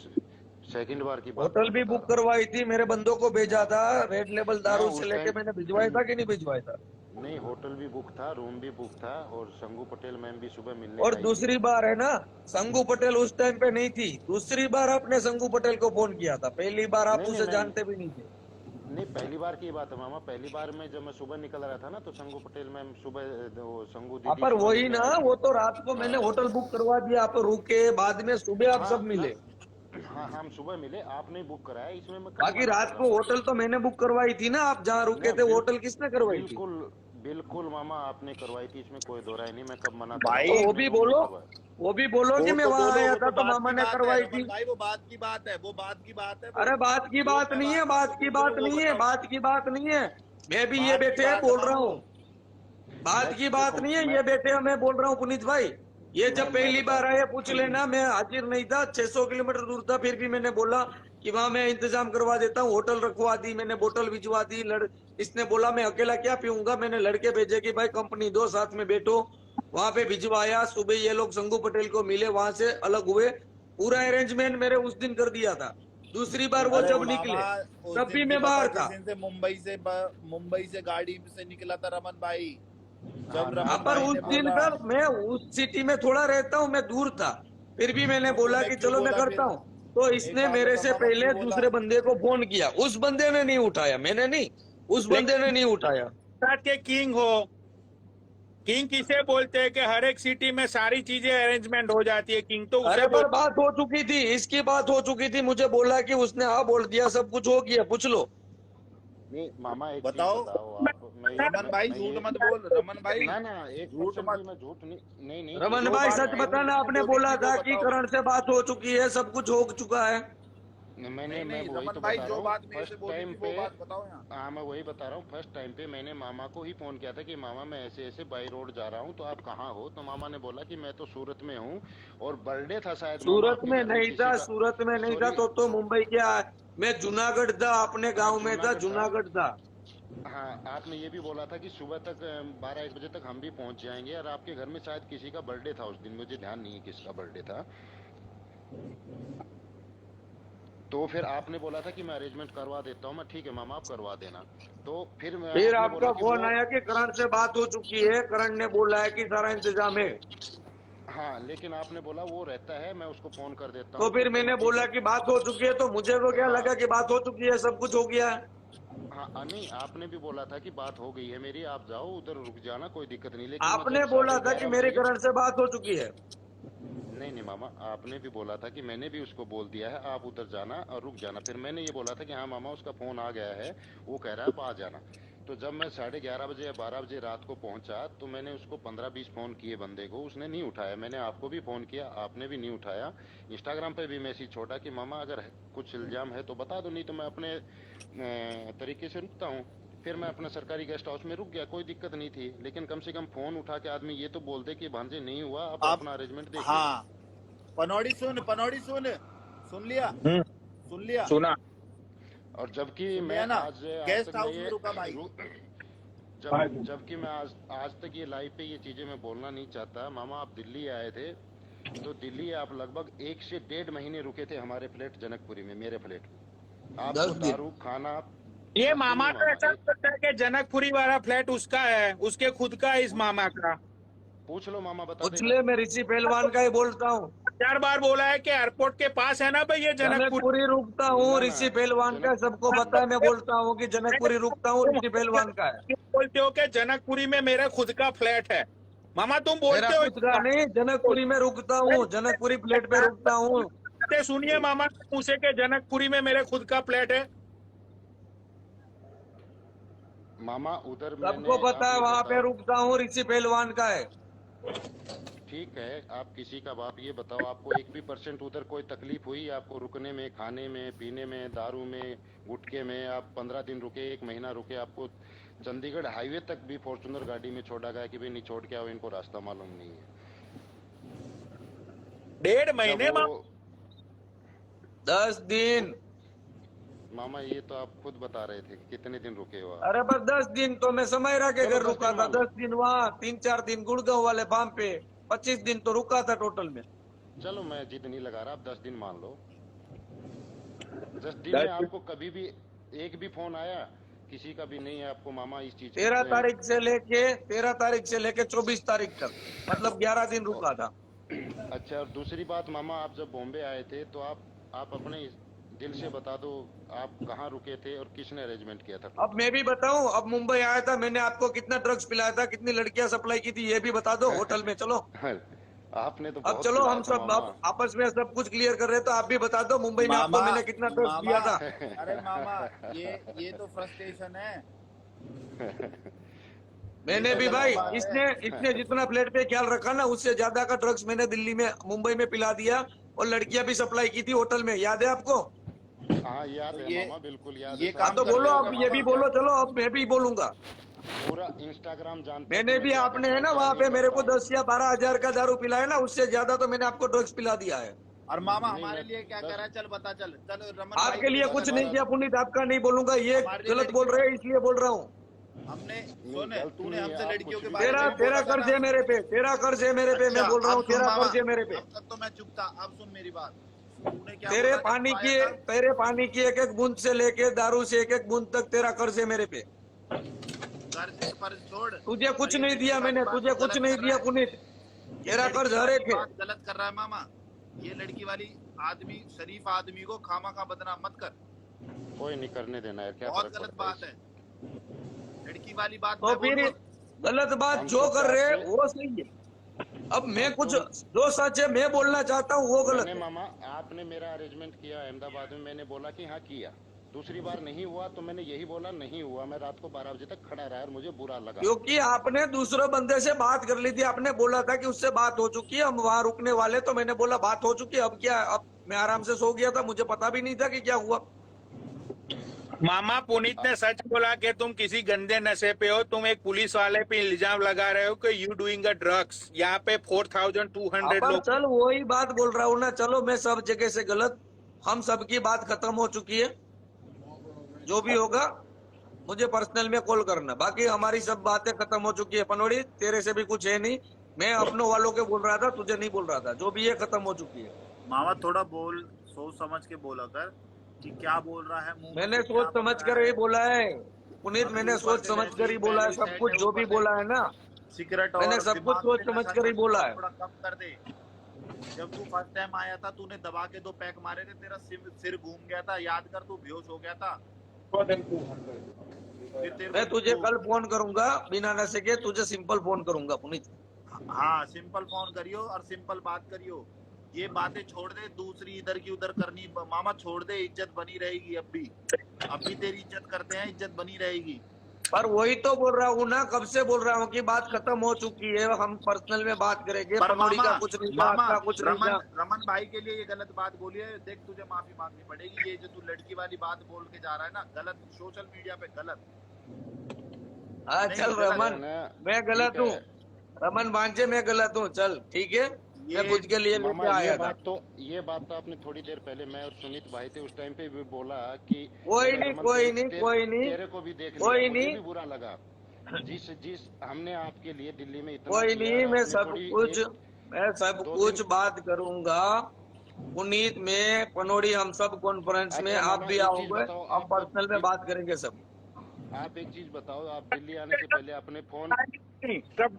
सेकंड बार की बात होटल मैं भी बता बुक रहा हूँ। करवाई थी, मेरे बंदों को भेजा था, रेड लेबल हाँ दारू से उस लेके टाइम मैंने भिजवाया था कि नहीं भिजवाया था। नहीं, होटल भी बुक था, रूम भी बुक था, और संगू पटेल मैम भी सुबह मिलने और आई थी। दूसरी बार है ना, संगू पटेल उस टाइम पे नहीं थी, दूसरी बार आपने संगू पटेल को फोन किया था, पहली बार आप नहीं नहीं उसे मैं जानते भी नहीं थे। नहीं, पहली बार की बात है मामा। पहली बार में जब मैं सुबह निकल रहा था ना, तो संगू पटेल मैम सुबह, वो संगू हाँ दीदी पर सुबह वही मिलने ना, आई थी। वो तो रात को मैंने होटल बुक करवा दिया, आप रुके, बाद में सुबह आप हाँ सब मिले। हाँ, हम सुबह मिले, आपने बुक कराया, इसमें मैं कब बाकी मना कर रात रहा को हूँ? होटल तो मैंने बुक करवाई थी ना, आप जहाँ रुके ना थे वो होटल किसने करवाई थी? बिल्कुल बिल्कुल मामा, आपने करवाई थी, इसमें कोई दो राय नहीं। मैं कब मना कर रहा भाई हूँ? तो वो आपने भी रूम भी बोलो, करवाया। वो भी बोलो कि वो मैं तो वहां बोलो, आया वो था तो तो बात मामा की ने बात है करवाई थी। रमन भाई, वो बात की बात है, वो बात की बात है। वो अरे बात की जो बात मैं नहीं है, बात बात आपको की बोल रहा बात हूँ वो नहीं है, बताओ। बात की बात नहीं है। मैं भी ये बात की बैठे बात है बोल रहा मामू। हूँ, बात की बात देखो नहीं है, ये बेटे मैं बोल रहा हूँ पुनीत भाई। ये जब मैं पहली बता बार रहा आया, हूँ। पूछ लेना, मैं हाजिर नहीं था, 600 किलोमीटर दूर था, फिर भी मैंने बोला कि वहां मैं इंतजाम करवा देता हूँ, होटल रखवा दी मैंने, बोतल भिजवा दी। इसने बोला मैं अकेला क्या पीऊंगा, मैंने लड़के भेजे कि भाई कंपनी दो, साथ में बैठो, वहां पे भिजवाया। सुबह ये लोग संगू पटेल को मिले, वहां से अलग हुए, पूरा अरेंजमेंट मेरे उस दिन कर दिया था। दूसरी बार वो अरे जब मामा निकले उस तब भी दिन की मैं बता, बाहर जिस था। दिन से मुंबई से गाड़ी से निकला था रमन भाई, हाँ जब ना हाँ रमन पर भाई उस ने दिन बोला, का मैं उस सिटी में थोड़ा रहता हूँ, मैं दूर था, फिर भी मैंने तो बोला तूने कि क्यों चलो मैं बोला करता फिर? हूँ। तो एक इसने बात मेरे बता से मामा, क्यों पहले बोला? दूसरे बंदे को फोन किया, उस बंदे ने नहीं उठाया, मैंने नहीं, उस बंदे ने नहीं उठाया। गुजरात के किंग हो। किंग किसे बोलते हैं कि हर एक सिटी में सारी चीजें अरेंजमेंट हो जाती है, किंग तो अरे उसे पर बोलते बात हो चुकी थी, इसकी बात हो चुकी थी, मुझे बोला कि उसने हाँ बोल दिया, सब कुछ हो गया, पूछ लो। नहीं मामा, एक चीज बताओ। बताओ आप, रमन भाई मैं झूठ ये मत बोल, रमन भाई ना ना, झूठ 1% भी मत। मैं झूठ नहीं नहीं, रमन जो भाई देखो बात सच मैं किंग बताना, ने आपने बोली बोला थी वो था कि बताओ। करण से बात हो चुकी है, सब कुछ हो चुका है। मैं नहीं नहीं वही रमन तो भाई बता जो रहा बात हूँ मेरे से फर्स्ट बोली टाइम थी पे। वो बात बताओ यहाँ। हाँ मैं वही बता रहा हूँ, फर्स्ट टाइम पे मैंने मामा को ही फोन किया था कि मामा मैं ऐसे ऐसे बाई रोड जा रहा हूँ तो आप कहाँ हो, तो मामा ने बोला कि मैं तो सूरत में हूँ और बर्थडे था शायद मामा सूरत आपके में घर में नहीं किसी था, का। सूरत में नहीं था सॉरी, तो मुंबई क्या, मैं जूनागढ़ था, अपने हाँ गांव में था, जूनागढ़ था। जूनागढ़ था। हाँ आपने ये भी बोला था कि सुबह तक 12-1 बजे तक हम भी पहुंच जाएंगे, और आपके घर में शायद किसी का बर्थडे था उस दिन, मुझे ध्यान नहीं है किसका बर्थडे था। तो फिर आपने बोला था कि मैं अरेंजमेंट करवा देता हूँ, मैं ठीक है मामा आप करवा देना। तो फिर फिर आपने बोला आपका कि फोन वो, आया कि करण से बात हो चुकी है, करण ने बोला है कि सारा इंतजाम है। हाँ लेकिन आपने बोला वो रहता है मैं उसको फोन कर देता तो हूँ, तो फिर चलो मैंने ठीक बोला है। कि बात हो चुकी है, तो मुझे तो क्या हाँ लगा कि बात हो चुकी है, सब कुछ हो गया है। हाँ नहीं आपने भी बोला था कि बात हो गई है मेरी, आप जाओ उधर रुक जाना कोई दिक्कत नहीं, लेकिन मैं आपने जब बोला था कि 11:30 मेरे बजे, करण से बात हो चुकी है। नहीं नहीं मामा आपने भी बोला था कि मैंने भी उसको बोल दिया है आप उधर जाना और रुक जाना, फिर मैंने ये बोला था कि हाँ मामा उसका फोन आ गया है, वो कह रहा है आप आ जाना। तो जब मैं 11:30 बजे या 12 बजे रात को पहुंचा तो मैंने उसको 15-20 फोन किए बंदे को, उसने नहीं उठाया, मैंने आपको भी फोन किया आपने भी नहीं उठाया। इंस्टाग्राम पे भी मैसेज छोड़ा कि मामा अगर कुछ इल्जाम है तो बता दो, नहीं तो मैं अपने तरीके से रुकता हूँ। फिर मैं अपना सरकारी गेस्ट हाउस में रुक गया, कोई दिक्कत नहीं थी, लेकिन कम से कम फोन उठा के आदमी ये तो बोल दे कि भांजे नहीं हुआ आप आप अपना अरेंजमेंट देखिए। हाँ पनौड़ी सुन सुन लिया हम्म, सुन लिया सुना। और जबकि सुन मैं लिया ना। आज आज तक गेस्ट मैं हाउस में ये रुका भाई। जबकि मैं आज तक ये लाइव पे ये चीजें मैं बोलना नहीं चाहता। मामा आप दिल्ली आए थे, तो दिल्ली आप लगभग 1 से 1.5 महीने रुके थे हमारे फ्लैट जनकपुरी में, मेरे फ्लैट में, आपको 10 दिन। दारू खाना। ये 10 दिन मामा नहीं तो मामा, ऐसा करता है कि जनकपुरी वाला फ्लैट उसका है, उसके खुद का है इस पूछ मामा का। पूछ लो मामा बता देगा। उछले मैं ऋषि पहलवान का ही बोलता हूँ। 4 बार बोला है कि एयरपोर्ट के पास है ना भाई ये जनकपुरी। जनकपुरी रुकता हूँ, ना ऋषि पहलवान का जनक सबको पता है, मैं बोलता हूँ कि जनकपुरी रुकता हूँ, तुम ऋषि पहलवान का है। बोलते हो कि जनकपुरी में मेरा खुद का फ्लैट है। मामा तुम मेरा बोलते हो कुछ का नहीं, जनकपुरी में रुकता हूँ, जनकपुरी प्लेट पे रुकता हूँ। सुनिए मामा के मुंह से कि जनकपुरी में मेरे खुद का फ्लैट है। मामा उधर सबको मैंने, पता आप है ये वहां पे बताओ, रुकता हूँ, ऋषि पहलवान का है। ठीक है आप किसी का बाप, ये बताओ आपको 1% उधर कोई तकलीफ हुई आपको रुकने में, खाने में, पीने में, दारू में, गुटखे में? आप 15 दिन रुके, 1 महीना रुके, आपको चंडीगढ़ हाईवे तक भी फॉर्चूनर गाड़ी में छोड़ा गया कि भाई नहीं छोड़ के आओ, इनको रास्ता मालूम नहीं है। 1.5 महीने जब वो मामा। 10 दिन। मामा ये तो आप खुद बता रहे थे कि कितने दिन रुके हो आप। अरे बस 10 दिन तो मैं समयरा के चलो घर 10 रुका दिन था, मान लो, 10 दिन वहाँ, 3-4 दिन गुड़गांव वाले फार्म पे, 25 दिन तो रुका था टोटल में। चलो मैं जिद नहीं लगा रहा, आप 10 दिन मान लो। 10 दिन में 10 दिन। आपको कभी भी एक भी फोन आया किसी का भी नहीं है आपको मामा इस चीज 13 की? तारीख से लेके 13 तारीख से लेके 24 तारीख तक, मतलब 11 दिन रुका था। अच्छा और दूसरी बात मामा, आप जब बॉम्बे आए थे तो आप अपने दिल से बता दो आप कहाँ रुके थे और किसने अरेंजमेंट किया था अब टोटल? मैं भी बताऊं, अब मुंबई आया था, मैंने आपको कितना ड्रग्स पिलाया था, कितनी लड़कियां सप्लाई की थी, ये भी बता दो होटल में। चलो आपने तो अब बहुत चलो, पिलाया हम था सब मामा। अब आपस में सब कुछ क्लियर कर रहे हैं, तो आप भी बता दो मुंबई में आपको मामा मैंने कितना ड्रग्स मामा दिया था। अरे मामा ये तो फ्रस्ट्रेशन है। ये मैंने तो भी गलत भाई, बात है। इसने जितना प्लेट पे ख्याल रखा ना, उससे ज्यादा का ड्रग्स मैंने दिल्ली में, मुंबई में पिला दिया, और लड़कियां भी सप्लाई की थी होटल में, याद है आपको? हाँ याद तो है मामा, बिल्कुल याद है, ये सब हाँ काम तो कुछ करते बोलो, याद हो है क्या अब ये मामा। भी मामा? बोलो, चलो अब मैं भी बोलूंगा। पूरा इंस्टाग्राम जानता है कि मैंने मैं भी, क्या आपने करता है हूँ ना क्या वहां नहीं पे मेरे करता को हूँ। 10 या 12 हजार का दारू पिलाया ना, उससे ज्यादा तो मैंने आपको ड्रग्स पिला दिया है। और मामा नहीं हमारे मैं लिए क्या 10 करा? चल बता, चल चल रमन भाई आपके के लिए लिए बता कुछ दस नहीं चल। किया पुनीत, आपका नहीं बोलूंगा, ये हमारे लिए गलत बोल लड़कियों रहे हैं इसलिए बोल रहा हूँ। हमने नहीं सुन, गलत तूने नहीं है, हमसे आप लड़कियों कुछ के भी बारे करो। में तेरा भी तेरा बोला था कर्ज ना। है मेरे पे, तेरा कर्ज है मेरे पे, मैं अच्छा बोल रहा अब हूँ, सुन तेरा मामा, कर्ज है मेरे पे। अब तक तो मैं चुप था, अब सुन मेरी बात। तूने क्या बोला जब तू आया था? तेरे पानी की एक एक बूंद से लेके दारू से एक एक बूंद तक तेरा कर्ज है मेरे पे। कर्ज फर्ज छोड़, तुझे और कुछ ये नहीं लड़की दिया वाली मैंने, बात तुझे तो कुछ गलत नहीं कर रहा दिया है। पुनीत, ये तेरा कर्ज लड़की हर वाली एक है। बात गलत कर रहा है मामा। ये लड़की वाली आदमी, शरीफ आदमी को खामा खा बदनाम मत कर। कोई नहीं करने देना यार, क्या बहुत फर्क गलत पड़ता है बात है। इससे। लड़की वाली बात तो मैं फिर बोलूं? गलत बात हम जो तो कर रहे हैं चाहते, वो सही है। अब मैं हम कुछ तुम जो सच है मैं बोलना चाहता हूँ वो गलत मैंने है। मामा, आपने मेरा अरेंजमेंट किया अहमदाबाद में, मैंने बोला कि हाँ किया, दूसरी बार नहीं हुआ तो मैंने यही बोला नहीं हुआ। मैं रात को 12 बजे तक खड़ा रहा और मुझे बुरा लगा। क्योंकि आपने दूसरे बंदे से बात कर ली थी, आपने बोला था कि उससे बात हो चुकी है, हम वहां रुकने वाले, तो मैंने बोला बात हो चुकी है, अब क्या, अब मैं आराम से सो गया था, मुझे पता भी नहीं था कि क्या हुआ। मामा पुनीत ने सच बोला कि तुम किसी गंदे नशे पे हो। तुम एक पुलिस वाले पे इल्जाम लगा रहे हो कि यू डूइंग अ ड्रग्स। यहाँ पे 4200 अपन लोग। चल वही बात बोल रहा हूँ ना, चलो मैं सब जगह से गलत, हम सबकी बात खत्म हो चुकी है, जो भी होगा मुझे पर्सनल में कॉल करना, बाकी हमारी सब बातें खत्म हो चुकी है। पनोड़ी तेरे से भी कुछ है नहीं, मैं अपनों वालों के बोल रहा था, तुझे नहीं बोल रहा था, जो भी है खत्म हो चुकी है। मामा थोड़ा बोल, सोच समझ के बोला कर कि क्या बोल रहा है, मुंह मैंने से क्या सोच समझ बोल कर रहा ही बोला है पुनीत, अभी मैंने ऊपर सोच से समझ वैसे कर ही ही बोला है, पहले सब सेट कुछ है, जो भी ऊपर से बोला है ना, सिगरेट मैंने और सब कुछ दिमाग सोच पे समझ नशा कर ही करना बोला है। थोड़ा कम कर दे। जब तू फर्स्ट टाइम आया था, तूने दबा के 2 पैक मारे थे, तेरा सिर घूम गया था, याद कर, तू बेहोश हो गया था। फिर तेरे मैं को तुझे कल फोन करूंगा, बिना नशे के तुझे सिंपल फोन करूंगा पुनीत। हाँ सिंपल फोन करियो और सिंपल बात करियो। ये बातें छोड़ दे, दूसरी इधर की उधर करनी मामा छोड़ दे, इज्जत बनी रहेगी। अब भी तेरी इज्जत करते हैं, इज्जत बनी रहेगी। पर वही तो बोल रहा हूँ ना, कब से बोल रहा हूँ कि बात खत्म हो चुकी है, हम पर्सनल में बात करेंगे, पर पनोड़ी मामा का कुछ नहीं था, मामा आपका कुछ नहीं रमन था। रमन भाई के लिए ये गलत बात बोली है, देख तुझे माफी मांगनी पड़ेगी। ये जो तू लड़की वाली बात बोल के जा रहा है ना, गलत, सोशल मीडिया पे गलत। हाँ नहीं चल गलत रमन, मैंने मैं गलत ठीक हूँ, है रमन भांजे मैं गलत हूँ, चल ठीक है, मैं ये खुद के लिए मामा, लेके आया था। ये बात तो आपने थोड़ी देर पहले मैं और सुमित भाई थे उस टाइम पे भी बोला कि कोई अगर नहीं रमन कोई नहीं कोई नहीं तेरे को भी देख लिया, कोई मुझे नहीं भी बुरा लगा। जिस जिस हमने आपके लिए दिल्ली में इतना कोई किया नहीं, और आपने थोड़ी एक मैं सब 2 दिन। कुछ बात करूंगा पुनीत में, पनोड़ी, हम सब कॉन्फ्रेंस में, अच्छा आप मामा, भी एक चीज आओगे, बताओ, हम पर्सनल में बात करेंगे सब। आप एक चीज बताओ, आप दिल्ली आने से पहले अपने फोन। सब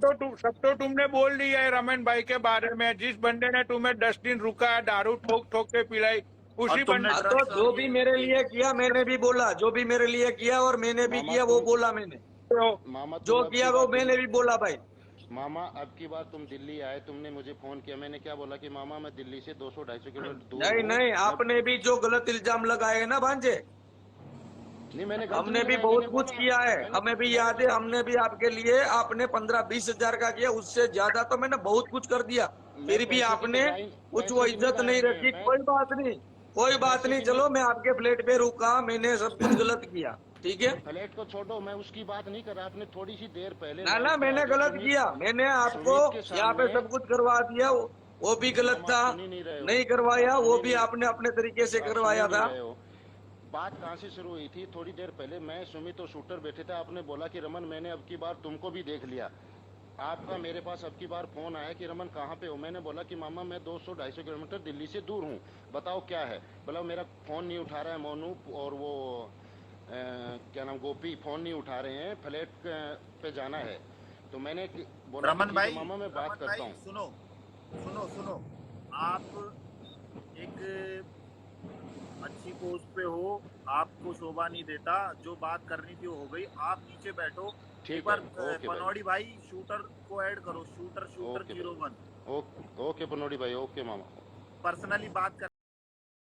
तो तुमने बोल दिया है रमन भाई के बारे में। जिस बंदे ने तुम्हें 10 दिन रुका, दारू ठोक ठोक के पिलाई, और उसी तुमने बंदे हाँ तो ड्रग्स और जो भी ये मेरे लिए किया मैंने भी बोला, जो भी मेरे लिए किया और मैंने भी मामा किया वो तुम बोला मैंने, हो। मामा तुम जो अब किया की वो बार मैंने भी बोला भाई। मामा अब की बार तुम दिल्ली आए, तुमने मुझे फोन किया, मैंने क्या बोला कि मामा मैं दिल्ली से 200-250 किलोमीटर दूर नहीं हूँ। नहीं, मैं आपने भी जो गलत इल्जाम लगाए ना भांजे, नहीं, मैंने गलत हमने नहीं भी लगाया, मैंने बहुत कुछ बोला, किया है, मैंने हमें भी मैंने याद है, हमने भी आपके लिए, आपने 15-20 हजार का किया, उससे ज्यादा तो मैंने बहुत कुछ कर दिया, मैं फिर भी पैसे की तो आपने गाय, कुछ वो पैसे की नहीं इज्जत गाय नहीं में रखी। मैं कोई बात नहीं, कोई बात पैसे नहीं, की नहीं। चलो मैं आपके फ्लैट पे रुका, मैंने सब कुछ गलत किया, ठीक है फ्लैट को छोड़ो, मैं उसकी बात नहीं कर रहा। आपने थोड़ी सी देर पहले ना लाइव ना, पे मैंने आके गलत किया, मैंने आपको सुमित के यहाँ पे सामने। सब कुछ करवा दिया, वो भी गलत मामा था, आप सुन ही नहीं रहे हो, नहीं आप करवाया, सुन वो ही भी नहीं आपने अपने तरीके से आप सुन ही करवाया नहीं था। रहे हो। बात कहाँ से शुरू हुई थी? थोड़ी देर पहले मैं, सुमित और शूटर बैठे थे, आपने बोला कि रमन मैंने अब की बार तुमको भी देख लिया। आपका मेरे पास अब की बार फोन आया कि रमन कहाँ पे हो? मैंने बोला कि मामा मैं 200-250 किलोमीटर दिल्ली से दूर हूँ, बताओ क्या है। बोला मेरा फोन नहीं उठा रहा है मोनू और वो क्या नाम, गोपी फोन नहीं उठा रहे हैं, फ्लैट पे जाना है। तो मैंने बोला कि रमन ठीक भाई, है मामा मैं बात रमन करता भाई हूँ। सुनो सुनो सुनो, आप एक अच्छी पोस्ट पे हो, आपको शोभा नहीं देता, जो बात करनी थी वो हो गई, आप नीचे बैठो। एक ठीक है, बार ओके भाई, पनौड़ी भाई शूटर को ऐड करो, शूटर ओके भाई, 01 ओके पनोड़ी भाई, ओके मामा। पर्सनली बात कर